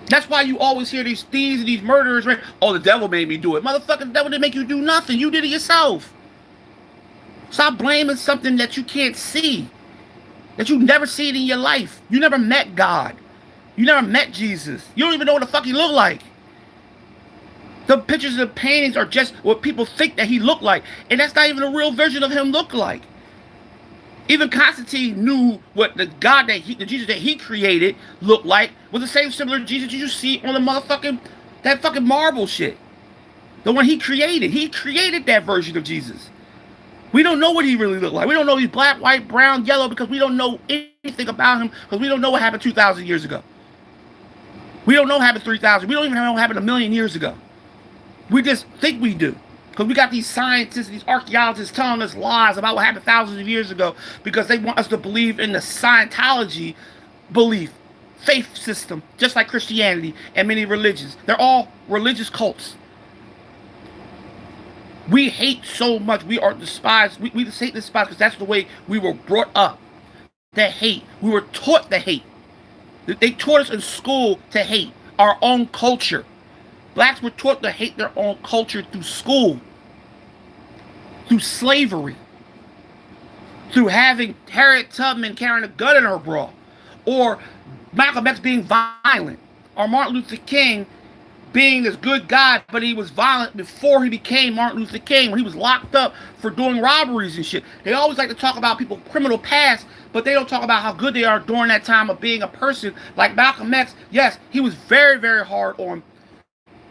That's why you always hear these thieves and these murderers, right? Oh, the devil made me do it. Motherfucker, the devil didn't make you do nothing. You did it yourself. Stop blaming something that you can't see, that you never seen in your life. You never met God. You never met Jesus. You don't even know what the fuck he looked like. The pictures and the paintings are just what people think that he looked like. And that's not even a real version of him look like. Even Constantine knew what the God the Jesus that he created looked like was the same similar Jesus you see on the motherfucking, that fucking marble shit. The one he created. He created that version of Jesus. We don't know what he really looked like. We don't know he's black, white, brown, yellow because we don't know anything about him because we don't know what happened 2,000 years ago. We don't know what happened 3,000. We don't even know what happened a million years ago. We just think we do. Because we got these scientists, these archaeologists telling us lies about what happened thousands of years ago because they want us to believe in the Scientology belief, faith system, just like Christianity and many religions. They're all religious cults. We hate so much. We are despised. We just hate this spot because that's the way we were brought up. To hate. We were taught to hate. They taught us in school to hate our own culture. Blacks were taught to hate their own culture through school, through slavery, through having Harriet Tubman carrying a gun in her bra, or Malcolm X being violent, or Martin Luther King being this good guy, but he was violent before he became Martin Luther King, when he was locked up for doing robberies and shit. They always like to talk about people's criminal past, but they don't talk about how good they are during that time of being a person. Like Malcolm X, yes, he was very, very hard on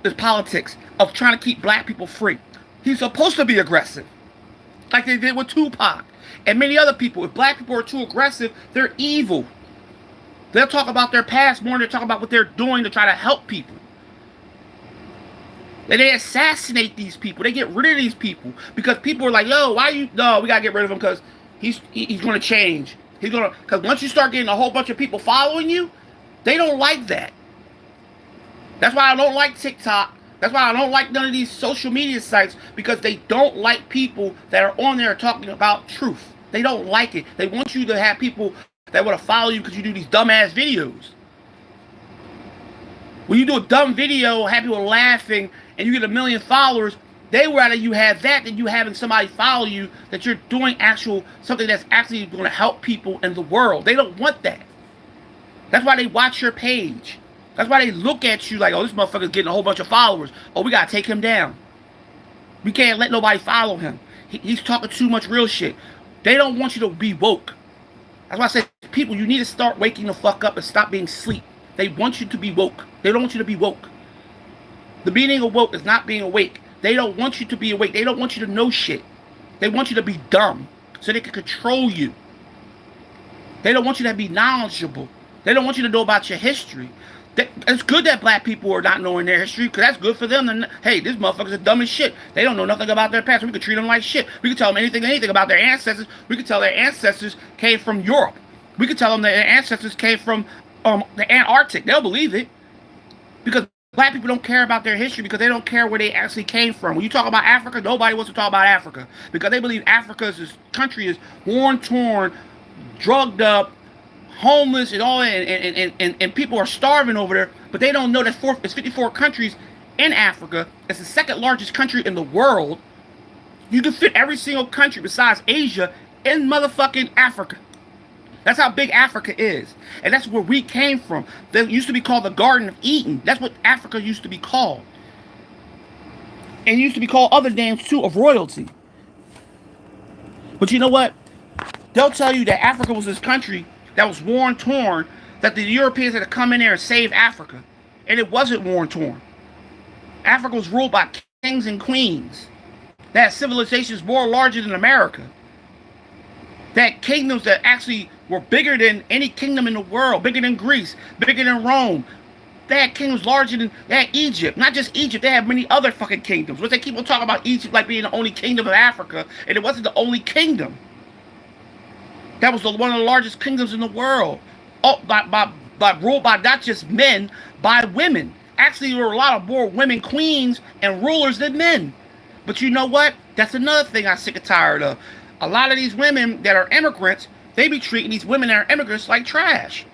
the politics of trying to keep black people free. He's supposed to be aggressive, like they did with Tupac and many other people. If black people are too aggressive, they're evil. They'll talk about their past more than they talk about what they're doing to try to help people. And they assassinate these people. They get rid of these people because people are like, yo, why you? No, we gotta get rid of him because he's gonna change. He's gonna, because once you start getting a whole bunch of people following you, they don't like that. That's why I don't like TikTok. That's why I don't like none of these social media sites, because they don't like people that are on there talking about truth. They don't like it. They want you to have people that want to follow you because you do these dumbass videos. When you do a dumb video, have people laughing, and you get 1 million followers, they would rather you have that than you having somebody follow you that you're doing something that's actually going to help people in the world. They don't want that. That's why they watch your page. That's why they look at you like, oh, this motherfucker's getting a whole bunch of followers. Oh, we got to take him down. We can't let nobody follow him. He's talking too much real shit. They don't want you to be woke. That's why I say, people, you need to start waking the fuck up and stop being asleep. They want you to be woke. They don't want you to be woke. The meaning of woke is not being awake. They don't want you to be awake. They don't want you to know shit. They want you to be dumb so they can control you. They don't want you to be knowledgeable. They don't want you to know about your history. It's good that black people are not knowing their history, because that's good for them. And hey, these motherfuckers are dumb as shit. They don't know nothing about their past. We could treat them like shit. We could tell them anything about their ancestors. We could tell their ancestors came from Europe. We could tell them their ancestors came from the Antarctic. They'll believe it, because black people don't care about their history, because they don't care where they actually came from. When you talk about Africa, nobody wants to talk about Africa, because they believe Africa's country is worn, torn, drugged up, homeless, and all, and people are starving over there. But they don't know that it's 54 countries in Africa. It's the second largest country in the world. You can fit every single country besides Asia in motherfucking Africa. That's how big Africa is. And that's where we came from. That used to be called the Garden of Eden. That's what Africa used to be called. And it used to be called other names too of royalty. But you know what? They'll tell you that Africa was this country that was worn, torn, that the Europeans had to come in there and save Africa. And it wasn't worn, torn. Africa was ruled by kings and queens. That civilizations more larger than America. That kingdoms that actually were bigger than any kingdom in the world. Bigger than Greece. Bigger than Rome. They had kingdoms larger than Egypt. Not just Egypt. They had many other fucking kingdoms. But they keep on talking about Egypt like being the only kingdom of Africa. And it wasn't the only kingdom. That was one of the largest kingdoms in the world. Oh, ruled by not just men, by women. Actually, there were a lot of more women queens and rulers than men. But you know what? That's another thing I'm sick and tired of. A lot of these women that are immigrants, they be treating these women that are immigrants like trash.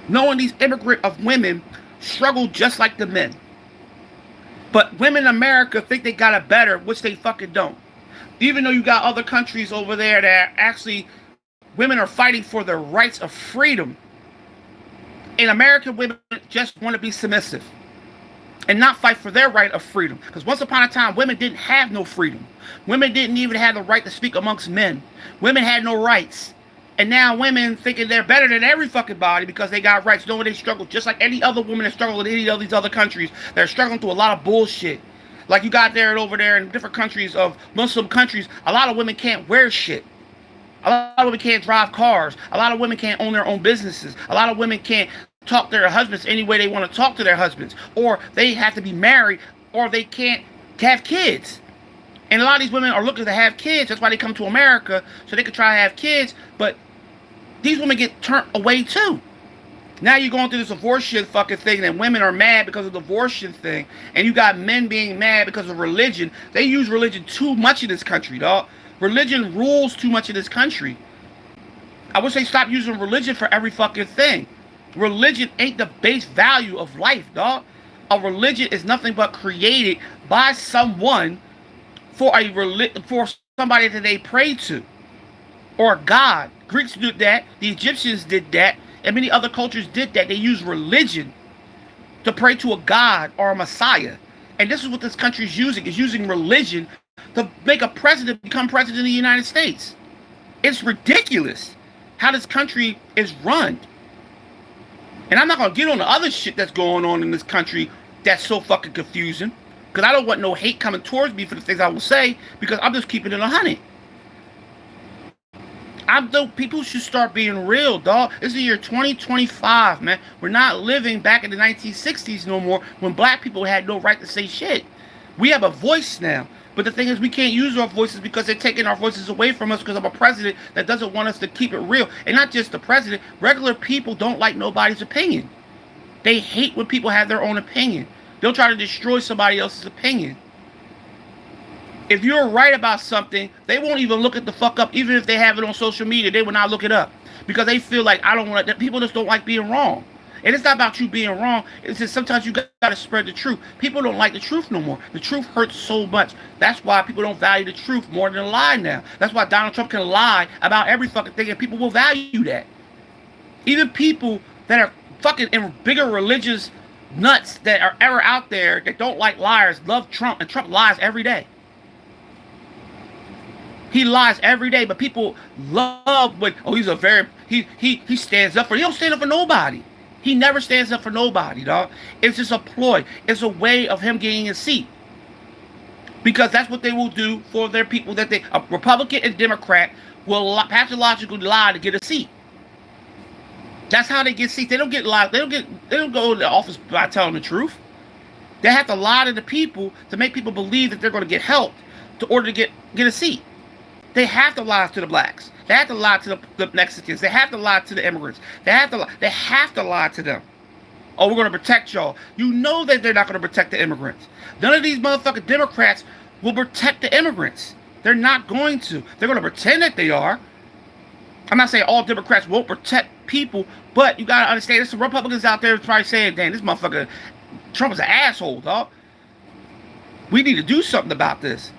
knowing these immigrant of women struggle just like the men. But women in America think they got it better, which they fucking don't. Even though you got other countries over there that actually women are fighting for their rights of freedom, and American women just want to be submissive and not fight for their right of freedom. Because once upon a time, women didn't have no freedom. Women didn't even have the right to speak amongst men. Women had no rights. And now women thinking they're better than every fucking body because they got rights, knowing they struggle just like any other woman that struggled in any of these other countries. They're struggling through a lot of bullshit. Like you got there and over there in different countries of Muslim countries, a lot of women can't wear shit. A lot of women can't drive cars. A lot of women can't own their own businesses. A lot of women can't talk to their husbands any way they want to talk to their husbands. Or they have to be married, or they can't have kids. And a lot of these women are looking to have kids. That's why they come to America, so they can try to have kids. But these women get turned away too. Now you're going through this abortion fucking thing, and women are mad because of the abortion thing. And you got men being mad because of religion. They use religion too much in this country, dog. Religion rules too much in this country. I wish they stopped using religion for every fucking thing. Religion ain't the base value of life, dog. A religion is nothing but created by someone for for somebody that they pray to, or a god. Greeks did that. The Egyptians did that, and many other cultures did that. They used religion to pray to a god or a messiah. And this is what this country is using. It's using religion to make a president become president of the United States. It's ridiculous how this country is run. And I'm not going to get on the other shit that's going on in this country that's so fucking confusing. Because I don't want no hate coming towards me for the things I will say, because I'm just keeping it 100. People should start being real, dog. This is the year 2025, man. We're not living back in the 1960s no more when black people had no right to say shit. We have a voice now. But the thing is, we can't use our voices because they're taking our voices away from us because of a president that doesn't want us to keep it real. And not just the president. Regular people don't like nobody's opinion. They hate when people have their own opinion. They'll try to destroy somebody else's opinion. If you're right about something, they won't even look it the fuck up. Even if they have it on social media, they will not look it up. Because they feel like, I don't want that. People just don't like being wrong. And it's not about you being wrong. It's just sometimes you got to spread the truth. People don't like the truth no more. The truth hurts so much. That's why people don't value the truth more than a lie now. That's why Donald Trump can lie about every fucking thing, and people will value that. Even people that are fucking in bigger religious nuts that are ever out there that don't like liars love Trump, and Trump lies every day. He lies every day, but people love when, oh, he's a very, he stands up for, he don't stand up for nobody. He never stands up for nobody, dog. It's just a ploy. It's a way of him getting a seat. Because that's what they will do for their people, that a Republican and Democrat will pathologically lie to get a seat. That's how they get seats. They don't get lied. They don't go to the office by telling the truth. They have to lie to the people to make people believe that they're going to get help in order to get a seat. They have to lie to the blacks. They have to lie to the Mexicans. They have to lie to the immigrants. They have to lie to them. Oh, we're going to protect y'all. You know that they're not going to protect the immigrants. None of these motherfucking Democrats will protect the immigrants. They're not going to. They're going to pretend that they are. I'm not saying all Democrats won't protect people, but you got to understand there's some Republicans out there probably saying, dang, this motherfucker, Trump is an asshole, dog. We need to do something about this.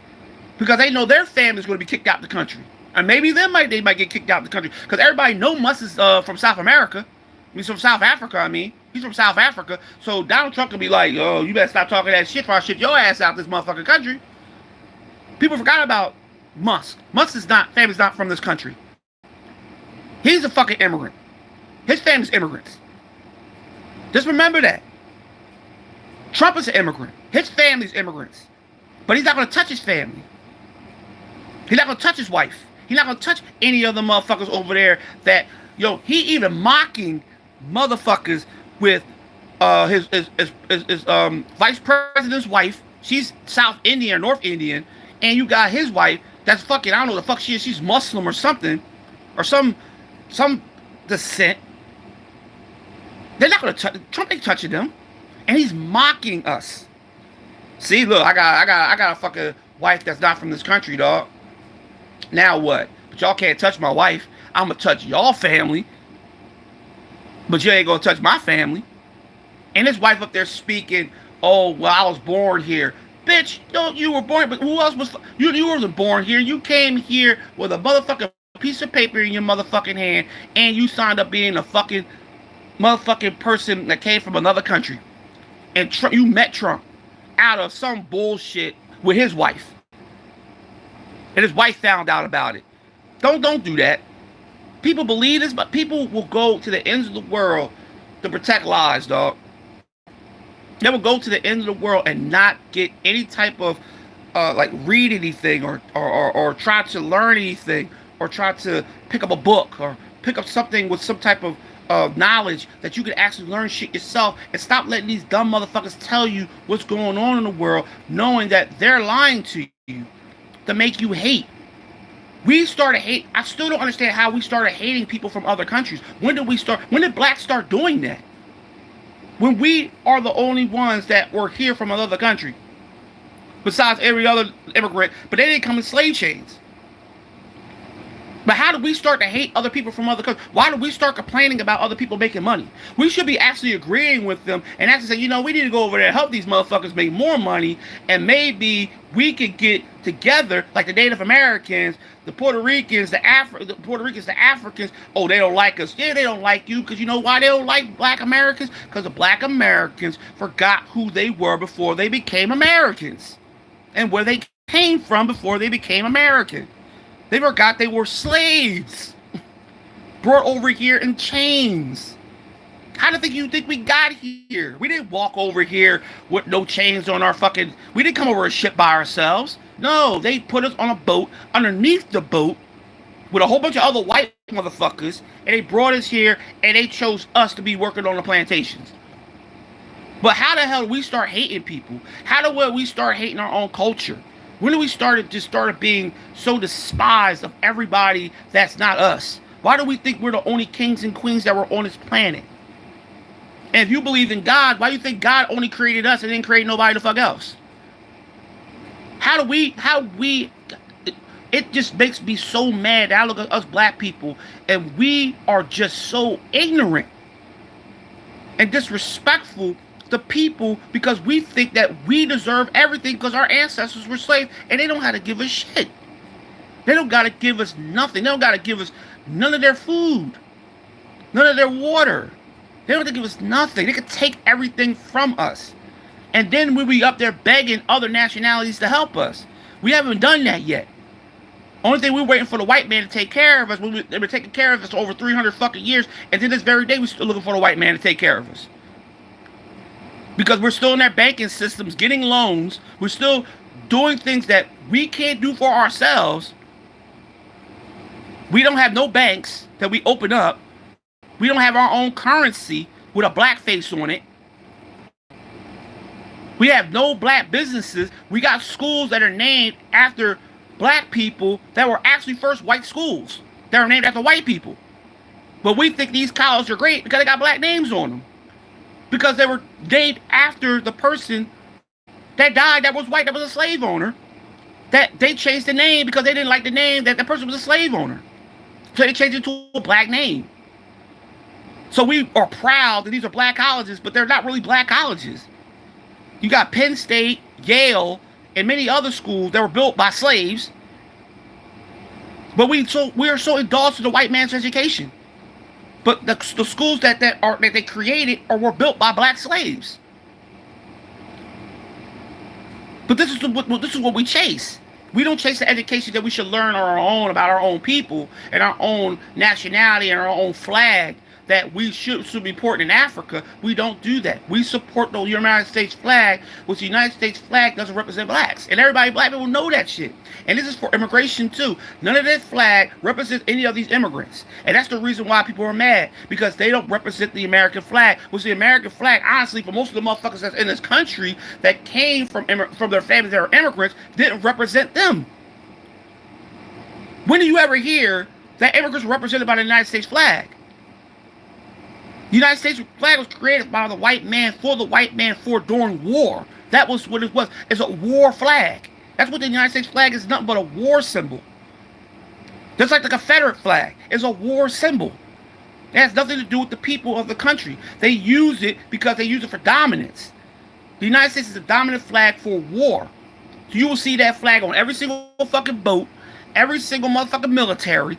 Because they know their family's going to be kicked out of the country. And maybe they might get kicked out of the country. Because everybody knows Musk is from South America. He's from South Africa, I mean. He's from South Africa. So Donald Trump can be like, oh, you better stop talking that shit before I shit your ass out this motherfucking country. People forgot about Musk. Family's not from this country. He's a fucking immigrant. His family's immigrants. Just remember that. Trump is an immigrant. His family's immigrants. But he's not going to touch his family. He's not going to touch his wife. He's not going to touch any of the motherfuckers over there that, he even mocking motherfuckers with his vice president's wife. She's South Indian, North Indian. And you got his wife that's fucking, I don't know the fuck she is. She's Muslim or something. Or some descent. They're not going to touch, Trump ain't touching them. And he's mocking us. See, look, I got a fucking wife that's not from this country, dog. Now what? But y'all can't touch my wife. I'm gonna touch y'all family. but you ain't gonna touch my family. And his wife up there speaking, oh, well, I was born here. Bitch, you were born, but who else was, you wasn't born here. You came here with a motherfucking piece of paper in your motherfucking hand, and you signed up being a fucking motherfucking person that came from another country. And you met Trump out of some bullshit with his wife. And his wife found out about it. Don't do that. People believe this, but people will go to the ends of the world to protect lives, dog. They will go to the end of the world and not get any type of like read anything or try to learn anything or try to pick up a book or pick up something with some type of knowledge that you can actually learn shit yourself, and stop letting these dumb motherfuckers tell you what's going on in the world, knowing that they're lying to you to make you hate. We started hate. I still don't understand how we started hating people from other countries. When did we start? When did blacks start doing that? When we are the only ones that were here from another country, besides every other immigrant, but they didn't come in slave chains. But how do we start to hate other people from other countries? Why do we start complaining about other people making money? We should be actually agreeing with them and actually say, you know, we need to go over there and help these motherfuckers make more money, and maybe we could get together like the Native Americans, the Puerto Ricans, the Africans. Oh, they don't like us. Yeah, they don't like you because you know why they don't like black Americans? Because the black Americans forgot who they were before they became Americans and where they came from before they became American. They forgot they were slaves, brought over here in chains. How do you think we got here? We didn't walk over here with no chains on our fucking... We didn't come over a ship by ourselves. No, they put us on a boat, underneath the boat, with a whole bunch of other white motherfuckers, and they brought us here, and they chose us to be working on the plantations. But how the hell do we start hating people? How do we start hating our own culture? When do we started being so despised of everybody that's not us? Why do we think we're the only kings and queens that were on this planet? And if you believe in God, why do you think God only created us and didn't create nobody the fuck else? It just makes me so mad that I look at us black people and we are just so ignorant and disrespectful to people because we think that we deserve everything because our ancestors were slaves, and they don't have to give us shit. They don't got to give us nothing. They don't got to give us none of their food, none of their water. They don't have to give us nothing. They could take everything from us. And then we be up there begging other nationalities to help us. We haven't done that yet. Only thing we're waiting for the white man to take care of us. They've been taking care of us for over 300 fucking years, and to this very day we're still looking for the white man to take care of us. Because we're still in their banking systems, getting loans. We're still doing things that we can't do for ourselves. We don't have no banks that we open up. We don't have our own currency with a black face on it. We have no black businesses. We got schools that are named after black people that were actually first white schools that are named after white people. But we think these colleges are great because they got black names on them. Because they were named after the person that died that was white, that was a slave owner. That they changed the name because they didn't like the name that the person was a slave owner. So they changed it to a black name. So we are proud that these are black colleges, but they're not really black colleges. You got Penn State, Yale, and many other schools that were built by slaves. But we are so indulged in the white man's education. But the schools that they created or were built by black slaves. But this is what we chase. We don't chase the education that we should learn on our own about our own people and our own nationality and our own flag that we should be important in Africa. We don't do that. We support the United States flag, which the United States flag doesn't represent blacks. And black people know that shit. And this is for immigration too. None of this flag represents any of these immigrants. And that's the reason why people are mad, because they don't represent the American flag, which the American flag, honestly, for most of the motherfuckers that's in this country that came from their families that are immigrants, didn't represent them. When do you ever hear that immigrants were represented by the United States flag? The United States flag was created by the white man for during war. That was what it was. It's a war flag. That's what the United States flag is, nothing but a war symbol. Just like the Confederate flag is a war symbol. It has nothing to do with the people of the country. They use it because they use it for dominance. The United States is a dominant flag for war. So you will see that flag on every single fucking boat, every single motherfucking military,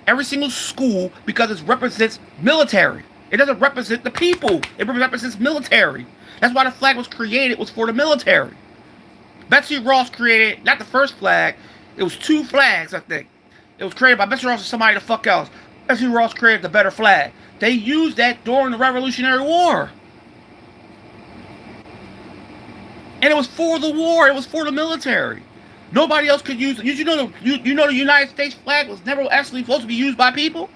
every single school, because it represents military. It doesn't represent the people. It represents military. That's why the flag was created, was for the military. Betsy Ross created, not the first flag, it was two flags, I think. It was created by Betsy Ross and somebody the fuck else. Betsy Ross created the better flag. They used that during the Revolutionary War. And it was for the war. It was for the military. Nobody else could use it. You know the United States flag was never actually supposed to be used by people?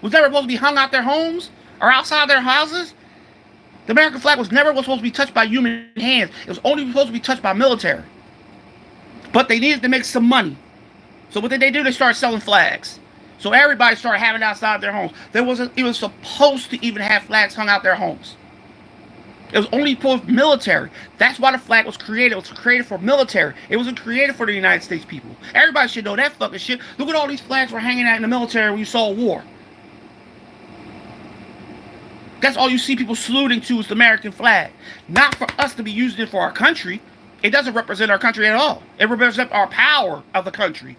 Was never supposed to be hung out their homes or outside their houses? The American flag was never supposed to be touched by human hands. It was only supposed to be touched by military. But they needed to make some money. So what did they do? They started selling flags. So everybody started having it outside their homes. There wasn't even supposed to even have flags hung out their homes. It was only for military. That's why the flag was created. It was created for military. It wasn't created for the United States people. Everybody should know that fucking shit. Look at all these flags were hanging out in the military when you saw a war. That's all you see people saluting to is the American flag. Not for us to be using it for our country. It doesn't represent our country at all. It represents our power of the country.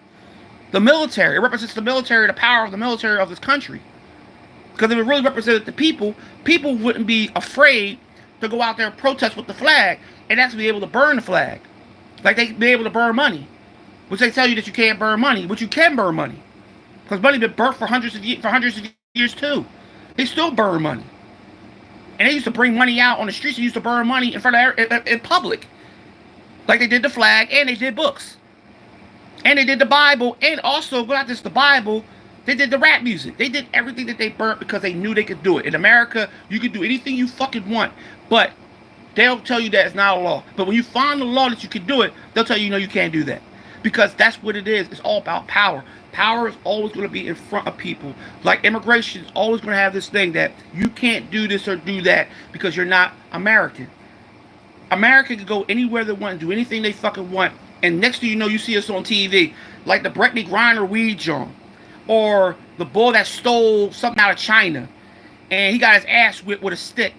The military. It represents the military, the power of the military of this country. Because if it really represented the people, people wouldn't be afraid to go out there and protest with the flag and actually be able to burn the flag. Like they be able to burn money. Which they tell you that you can't burn money, but you can burn money. Because money been burnt for hundreds of years too. They still burn money. And they used to bring money out on the streets. They used to burn money in front of in public. Like they did the flag and they did books. And they did the Bible, and also, not just the Bible, they did the rap music. They did everything that they burnt because they knew they could do it. In America, you can do anything you fucking want, but they'll tell you that it's not a law. But when you find the law that you can do it, they'll tell you, no, you can't do that. Because that's what it is. It's all about power. Power is always going to be in front of people. Like immigration is always going to have this thing that you can't do this or do that because you're not American. America can go anywhere they want and do anything they fucking want. And next thing you know, you see us on TV. Like the Brittany Griner weed joint. Or the boy that stole something out of China. And he got his ass whipped with a stick.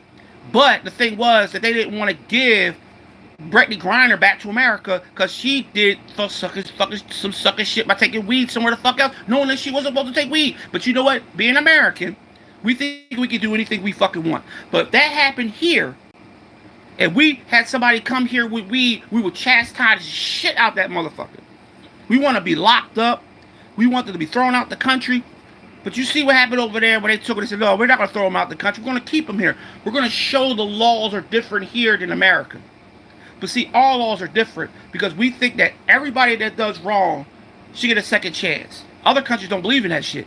But the thing was that they didn't want to give Brittany Griner back to America because she did some sucker shit by taking weed somewhere the fuck else, knowing that she wasn't supposed to take weed. But you know what? Being American, we think we can do anything we fucking want. But if that happened here, and we had somebody come here with weed, we would chastise the shit out that motherfucker. We want to be locked up. We want them to be thrown out the country. But you see what happened over there when they took it and said, no, we're not going to throw them out the country. We're going to keep them here. We're going to show the laws are different here than America. But see, all laws are different because we think that everybody that does wrong should get a second chance. Other countries don't believe in that shit.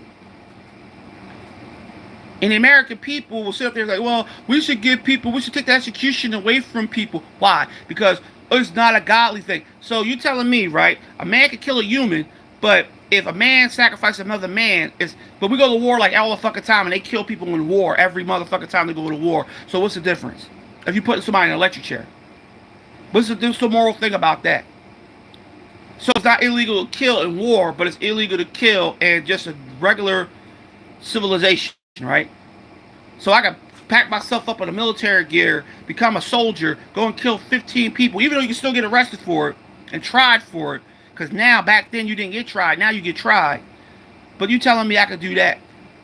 And the American people will sit up there and like, well, we should take the execution away from people. Why? Because it's not a godly thing. So you telling me, right, a man can kill a human, but if a man sacrifices another man, but we go to war like all the fucking time and they kill people in war every motherfucking time they go to war. So what's the difference? If you put somebody in an electric chair. What's the moral thing about that? So it's not illegal to kill in war, but it's illegal to kill in just a regular civilization. Right? So I can pack myself up in a military gear, become a soldier, go and kill 15 people, even though you can still get arrested for it and tried for it. Because now, back then, you didn't get tried. Now you get tried. But you telling me I could do that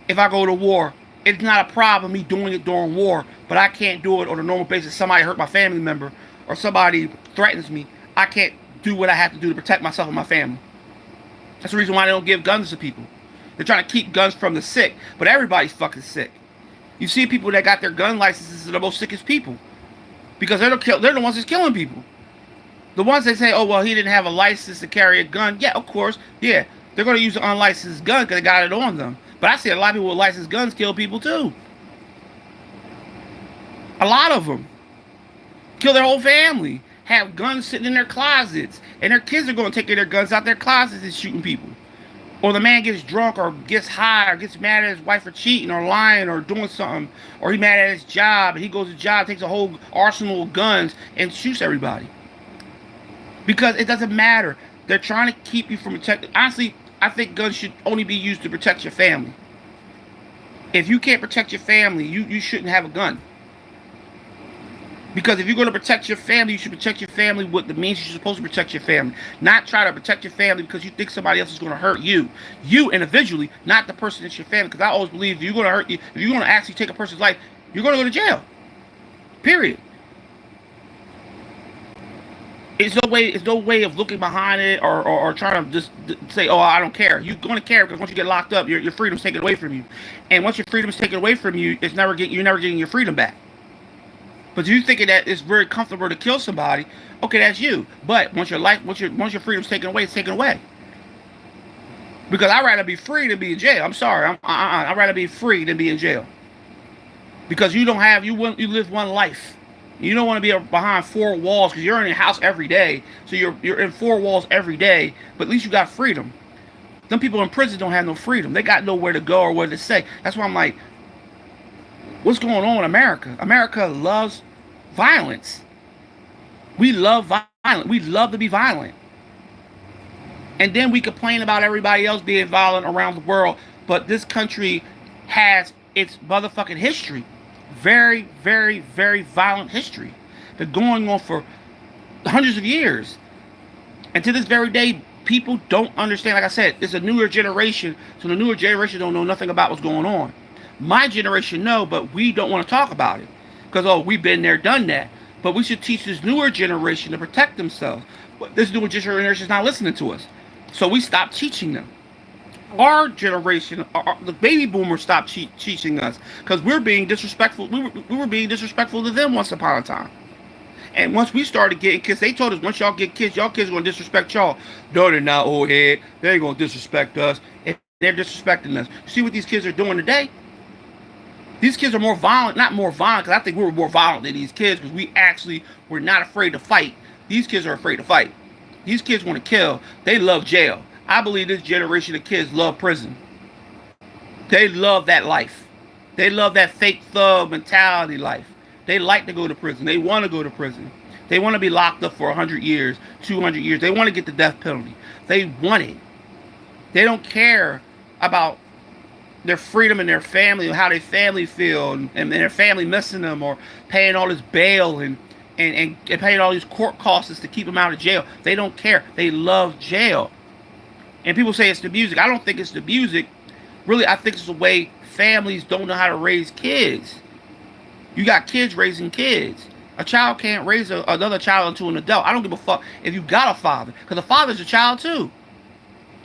if I go to war? It's not a problem, me doing it during war, but I can't do it on a normal basis. Somebody hurt my family member or somebody threatens me. I can't do what I have to do to protect myself and my family. That's the reason why they don't give guns to people. They're trying to keep guns from the sick, but everybody's fucking sick. You see people that got their gun licenses are the most sickest people because they're the ones that's killing people. The ones that say, oh, well, he didn't have a license to carry a gun. Yeah, of course. Yeah, they're going to use an unlicensed gun because they got it on them. But I see a lot of people with licensed guns kill people too. A lot of them kill their whole family, have guns sitting in their closets, and their kids are going to take their guns out their closets and shooting people. Or the man gets drunk or gets high or gets mad at his wife for cheating or lying or doing something. Or he's mad at his job and he goes to job, takes a whole arsenal of guns and shoots everybody. Because it doesn't matter. They're trying to keep you from protecting. Honestly, I think guns should only be used to protect your family. If you can't protect your family, you shouldn't have a gun. Because if you're going to protect your family, you should protect your family with the means you're supposed to protect your family. Not try to protect your family because you think somebody else is going to hurt you. You individually, not the person that's your family. Because I always believe if you're going to hurt you, if you're going to actually take a person's life, you're going to go to jail. Period. It's no way of looking behind it or trying to just say, oh, I don't care. You're going to care because once you get locked up, your freedom's taken away from you. And once your freedom's taken away from you, you're never getting your freedom back. But you thinking that it's very comfortable to kill somebody, okay, that's you. But once your freedom's taken away, it's taken away. Because I'd rather be free than be in jail. I'm sorry, I'd rather be free than be in jail. Because you live one life. You don't want to be behind four walls because you're in your house every day. So you're in four walls every day. But at least you got freedom. Some people in prison don't have no freedom. They got nowhere to go or what to say. That's why I'm like, what's going on in America? America loves violence. We love violence. We love to be violent. And then we complain about everybody else being violent around the world. But this country has its motherfucking history. Very, very, very violent history. Been going on for hundreds of years. And to this very day, people don't understand. Like I said, it's a newer generation. So the newer generation don't know nothing about what's going on. My generation know, but we don't want to talk about it. Because, oh, we've been there, done that. But we should teach this newer generation to protect themselves. But this newer generation is not listening to us. So we stopped teaching them. Our generation, the baby boomers stopped teaching us. Because we're being disrespectful. We were being disrespectful to them once upon a time. And once we started getting kids, they told us, once y'all get kids, y'all kids are going to disrespect y'all. No, they're not, old head. They ain't going to disrespect us. And they're disrespecting us. See what these kids are doing today? These kids are more violent, not more violent, because I think we were more violent than these kids, because we actually were not afraid to fight. These kids are afraid to fight. These kids want to kill. They love jail. I believe this generation of kids love prison. They love that life. They love that fake thug mentality life. They like to go to prison. They want to go to prison. They want to be locked up for 100 years, 200 years. They want to get the death penalty. They want it. They don't care about their freedom and their family, and how their family feel, and their family missing them, or paying all this bail and paying all these court costs to keep them out of jail. They don't care. They love jail. And people say it's the music. I don't think it's the music. Really, I think it's the way families don't know how to raise kids. You got kids raising kids. A child can't raise another child into an adult. I don't give a fuck if you got a father, because a father's a child too.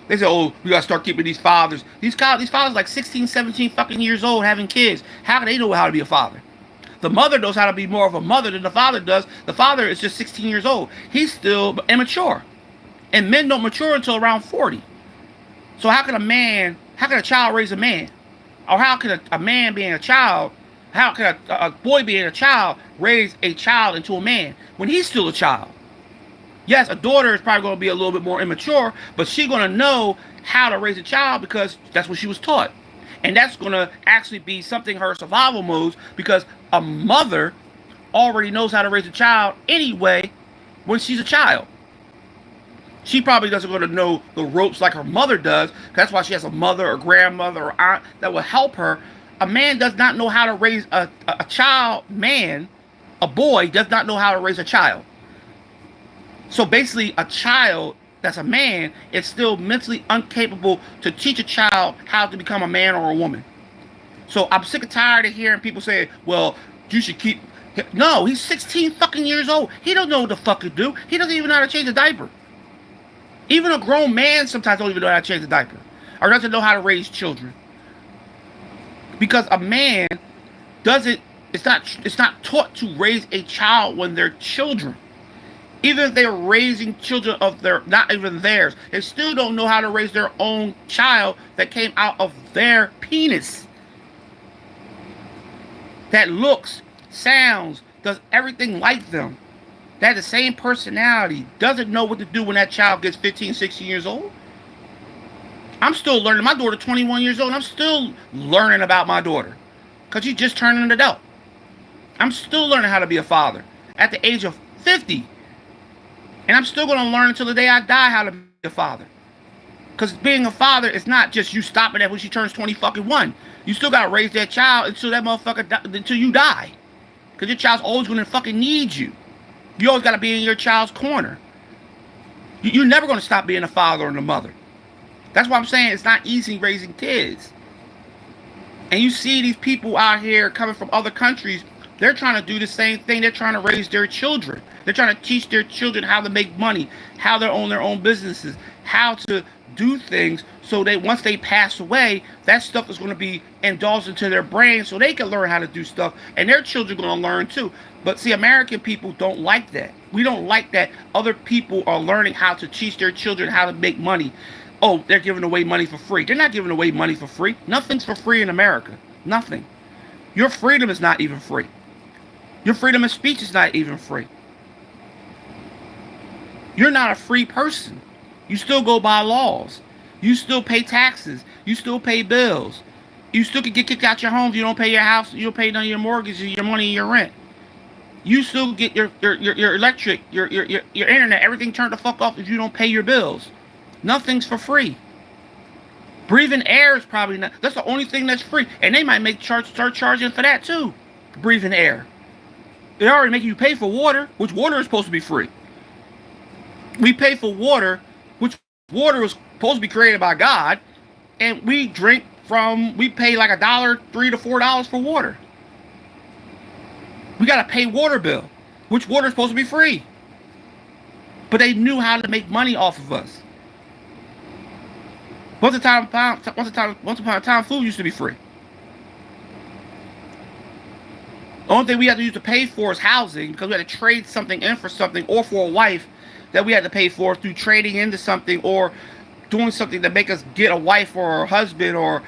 They say, oh, we got to start keeping these fathers. These fathers like 16, 17 fucking years old having kids. How can they know how to be a father? The mother knows how to be more of a mother than the father does. The father is just 16 years old. He's still immature. And men don't mature until around 40. So how can a child raise a man? Or how can a man being a child, how can a boy being a child raise a child into a man when he's still a child? Yes, a daughter is probably going to be a little bit more immature, but she's going to know how to raise a child because that's what she was taught. And that's going to actually be something her survival modes, because a mother already knows how to raise a child anyway when she's a child. She probably doesn't going to know the ropes like her mother does. That's why she has a mother or grandmother or aunt that will help her. A man does not know how to raise a child. A boy does not know how to raise a child. So basically, a child that's a man is still mentally incapable to teach a child how to become a man or a woman. So I'm sick and tired of hearing people say, well, you should keep... No, he's 16 fucking years old. He don't know what the fuck to do. He doesn't even know how to change a diaper. Even a grown man sometimes don't even know how to change a diaper. Or doesn't know how to raise children. Because a man doesn't... It's not taught to raise a child when they're children. Even if they're raising children of their, not even theirs, they still don't know how to raise their own child that came out of their penis. That looks, sounds, does everything like them. That the same personality, doesn't know what to do when that child gets 15, 16 years old. I'm still learning. My daughter 21 years old, and I'm still learning about my daughter. Because she's just turning an adult. I'm still learning how to be a father. At the age of 50. And I'm still going to learn until the day I die how to be a father. Because being a father is not just you stopping at when she turns 20 fucking one. You still gotta raise that child until that motherfucker until you die. Because your child's always gonna fucking need you. You always gotta be in your child's corner. You're never gonna stop being a father and a mother. That's why I'm saying it's not easy raising kids. And you see these people out here coming from other countries, they're trying to do the same thing. They're trying to raise their children. They're trying to teach their children how to make money, how to own their own businesses, how to do things so they once they pass away, that stuff is going to be indulged into their brain so they can learn how to do stuff, and their children are going to learn too. But see, American people don't like that. We don't like that other people are learning how to teach their children how to make money. Oh, they're giving away money for free. They're not giving away money for free. Nothing's for free in America. Nothing. Your freedom is not even free. Your freedom of speech is not even free. You're not a free person. You still go by laws. You still pay taxes. You still pay bills. You still can get kicked out your home if you don't pay your house. You don't pay none of your mortgage, your money, your rent. You still get your electric, your internet, everything turned the fuck off if you don't pay your bills. Nothing's for free. Breathing air is probably not. That's the only thing that's free. And they might start charging for that too. Breathing air. They already make you pay for water, which water is supposed to be free. We pay for water, which water was supposed to be created by God, and we pay like $3 to $4 for water. We gotta pay water bill, which water is supposed to be free. But they knew how to make money off of us. Once upon a time, food used to be free. The only thing we had to use to pay for is housing, because we had to trade something in for something, or for a wife that we had to pay for through trading into something, or doing something to make us get a wife or a husband, or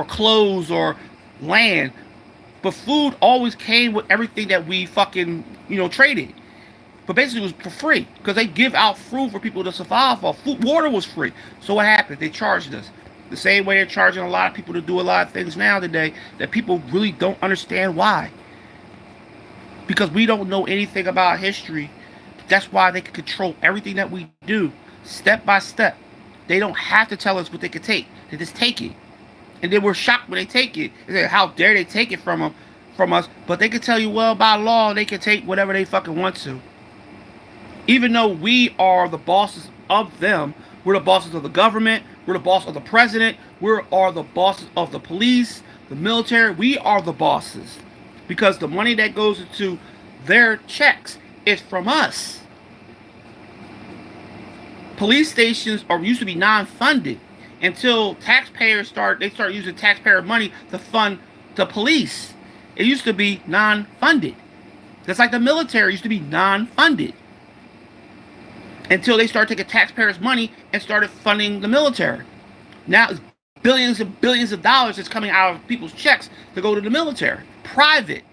clothes or land. But food always came with everything that we fucking traded. But basically, it was for free because they give out food for people to survive off. Water was free. So what happened? They charged us the same way they're charging a lot of people to do a lot of things now today that people really don't understand why. Because we don't know anything about history. That's why they can control everything that we do, step by step. They don't have to tell us what they can take. They just take it, and then we're shocked when they take it. They say, "How dare they take it from us?" But they can tell you, well, by law, they can take whatever they fucking want to. Even though we are the bosses of them, we're the bosses of the government, we're the boss of the president, we are the bosses of the police, the military. We are the bosses because the money that goes into their checks is from us. Police stations used to be non-funded until taxpayers start using taxpayer money to fund the police. It used to be non-funded. Just like the military used to be non-funded. Until they started taking taxpayers' money and started funding the military. Now it's billions and billions of dollars that's coming out of people's checks to go to the military. Private.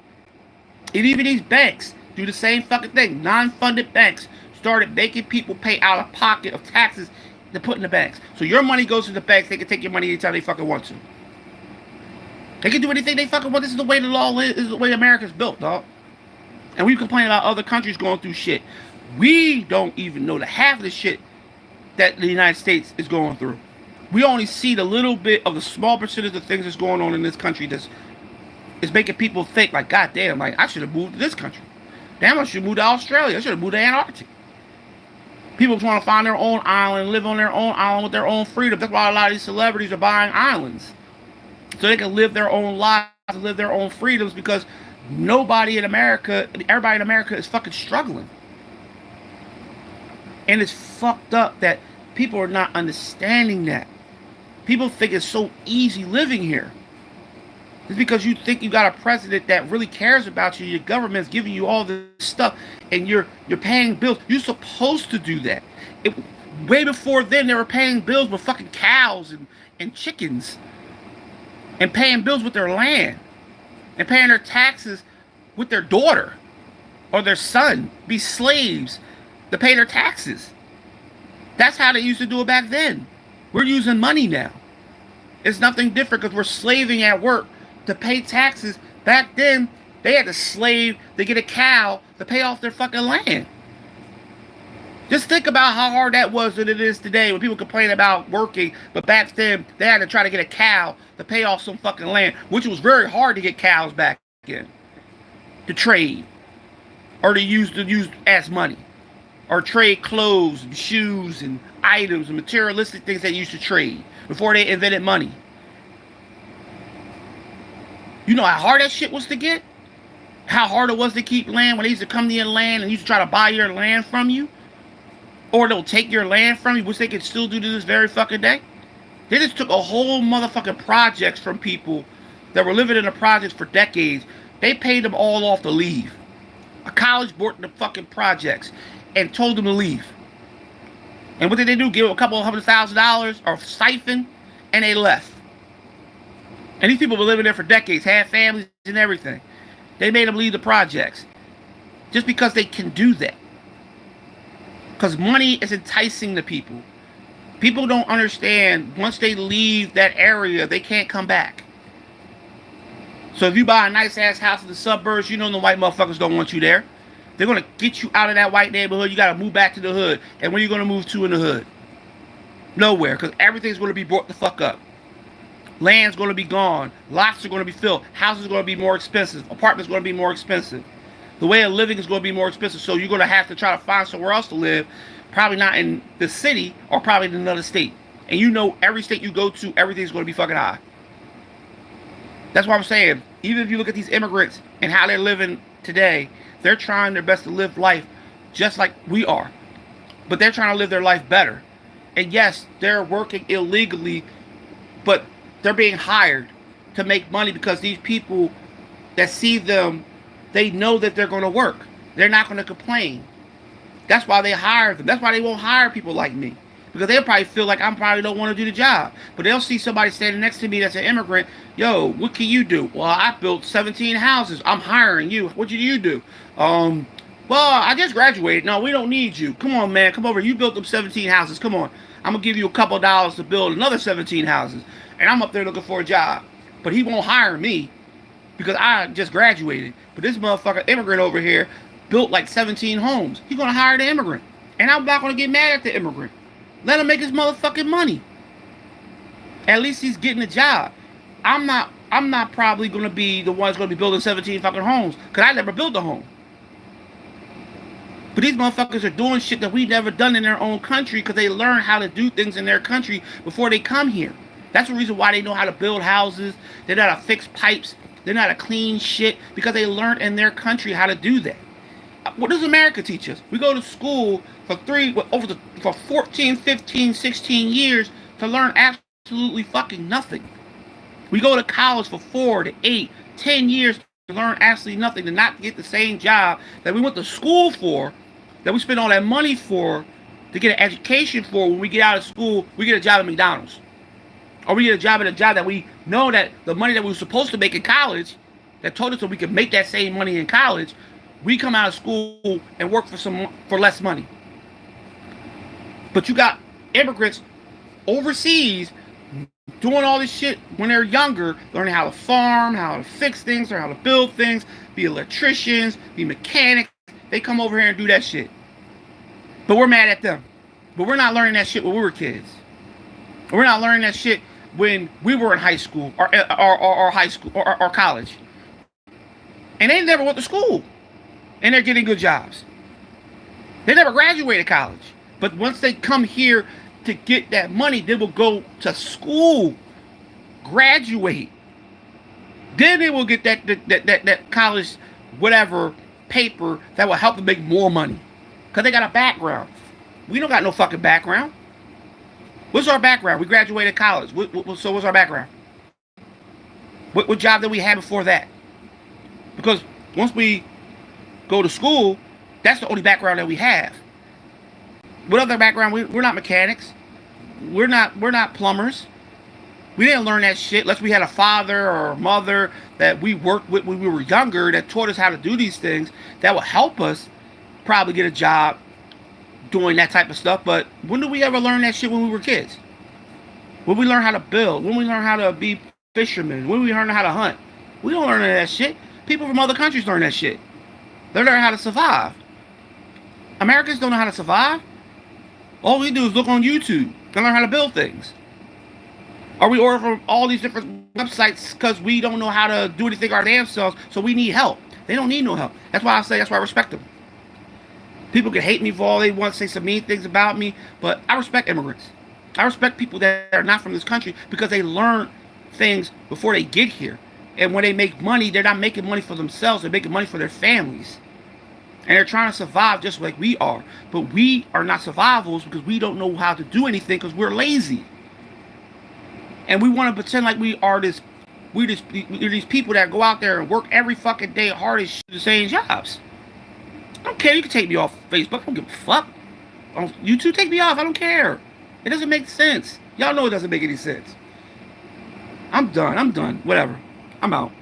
And even these banks do the same fucking thing. Non-funded banks started making people pay out of pocket of taxes to put in the banks. So your money goes to the banks. They can take your money anytime they fucking want to. They can do anything they fucking want. This is the way the law is. This is the way America's built, dog. And we complain about other countries going through shit. We don't even know the half of the shit that the United States is going through. We only see the little bit of the small percentage of things that's going on in this country that's is making people think like, God damn, like I should have moved to this country. Damn, I should move to Australia. I should have moved to Antarctica. People want to find their own island, live on their own island with their own freedom. That's why a lot of these celebrities are buying islands. So they can live their own lives, live their own freedoms, because everybody in America is fucking struggling. And it's fucked up that people are not understanding that. People think it's so easy living here. It's because you think you got a president that really cares about you. Your government's giving you all this stuff, and you're paying bills. You're supposed to do that. Way before then, they were paying bills with fucking cows and chickens, and paying bills with their land, and paying their taxes with their daughter or their son. Be slaves to pay their taxes. That's how they used to do it back then. We're using money now. It's nothing different because we're slaving at work to pay taxes. Back then, they had to slave to get a cow to pay off their fucking land. Just think about how hard that was than it is today when people complain about working, but back then they had to try to get a cow to pay off some fucking land, which was very hard to get cows back in, to trade, or to use as money, or trade clothes and shoes and items and materialistic things they used to trade before they invented money. You know how hard that shit was to get? How hard it was to keep land when they used to come to your land and used to try to buy your land from you? Or they'll take your land from you, which they can still do to this very fucking day. They just took a whole motherfucking projects from people that were living in the projects for decades. They paid them all off to leave. A college bought the fucking projects and told them to leave. And what did they do? Give them a couple of $100,000 or siphon, and they left. And these people were living there for decades, had families and everything. They made them leave the projects just because they can do that. Because money is enticing the people. People don't understand once they leave that area, they can't come back. So if you buy a nice ass house in the suburbs, you know the white motherfuckers don't want you there. They're going to get you out of that white neighborhood. You got to move back to the hood. And where are you going to move to in the hood? Nowhere, because everything's going to be brought the fuck up. Land's going to be gone. Lots are going to be filled. Houses are going to be more expensive. Apartments are going to be more expensive. The way of living is going to be more expensive. So you're going to have to try to find somewhere else to live. Probably not in the city or probably in another state. And you know every state you go to, everything's going to be fucking high. That's what I'm saying. Even if you look at these immigrants and how they're living today, they're trying their best to live life just like we are. But they're trying to live their life better. And yes, they're working illegally, but they're being hired to make money because these people that see them, they know that they're going to work. They're not going to complain. That's why they hire them. That's why they won't hire people like me. Because they'll probably feel like I probably don't want to do the job. But they'll see somebody standing next to me that's an immigrant. Yo, what can you do? Well, I built 17 houses. I'm hiring you. What did you do? Well, I just graduated. No, we don't need you. Come on, man. Come over. You built them 17 houses. Come on. I'm going to give you a couple of dollars to build another 17 houses. And I'm up there looking for a job. But he won't hire me because I just graduated. But this motherfucker immigrant over here built like 17 homes. He's going to hire the immigrant. And I'm not going to get mad at the immigrant. Let him make his motherfucking money. At least he's getting a job. I'm not probably going to be the one that's going to be building 17 fucking homes because I never built a home. But these motherfuckers are doing shit that we never done in their own country because they learn how to do things in their country before they come here. That's the reason why they know how to build houses. They know how to fix pipes. They know how to clean shit because they learned in their country how to do that. What does America teach us? We go to school for 14, 15, 16 years to learn absolutely fucking nothing. We go to college for 4 to 8, 10 years to learn absolutely nothing, to not get the same job that we went to school for, that we spent all that money for, to get an education for. When we get out of school, we get a job at McDonald's. Or we get a job at a job that we know that the money that we were supposed to make in college, that told us that we could make that same money in college, we come out of school and work for less money. But you got immigrants overseas doing all this shit when they're younger, learning how to farm, how to fix things, or how to build things, be electricians, be mechanics. They come over here and do that shit. But we're mad at them. But we're not learning that shit when we were kids. We're not learning that shit when we were in high school or high school or college. And they never went to school. And they're getting good jobs. They never graduated college. But once they come here to get that money, they will go to school, graduate. Then they will get that college whatever paper that will help them make more money. Because they got a background. We don't got no fucking background. What's our background? We graduated college. So what's our background? What job did we have before that? Because once we go to school, that's the only background that we have. What other background? We're not mechanics. We're not plumbers. We didn't learn that shit unless we had a father or a mother that we worked with when we were younger that taught us how to do these things that will help us probably get a job doing that type of stuff. But when did we ever learn that shit when we were kids? When we learn how to build, when we learn how to be fishermen, when we learn how to hunt. We don't learn any of that shit. People from other countries learn that shit. They learn how to survive. Americans don't know how to survive. All we do is look on YouTube and learn how to build things. Or we order from all these different websites because we don't know how to do anything our damn selves, so we need help. They don't need no help. That's why I respect them. People can hate me for all they want, say some mean things about me, but I respect immigrants. I respect people that are not from this country because they learn things before they get here. And when they make money, they're not making money for themselves, they're making money for their families. And they're trying to survive just like we are. But we are not survivals because we don't know how to do anything because we're lazy. And we want to pretend like we're these people that go out there and work every fucking day hard as shit, the same jobs. I don't care. You can take me off Facebook. I don't give a fuck. You two take me off. I don't care. It doesn't make sense. Y'all know it doesn't make any sense. I'm done. Whatever. I'm out.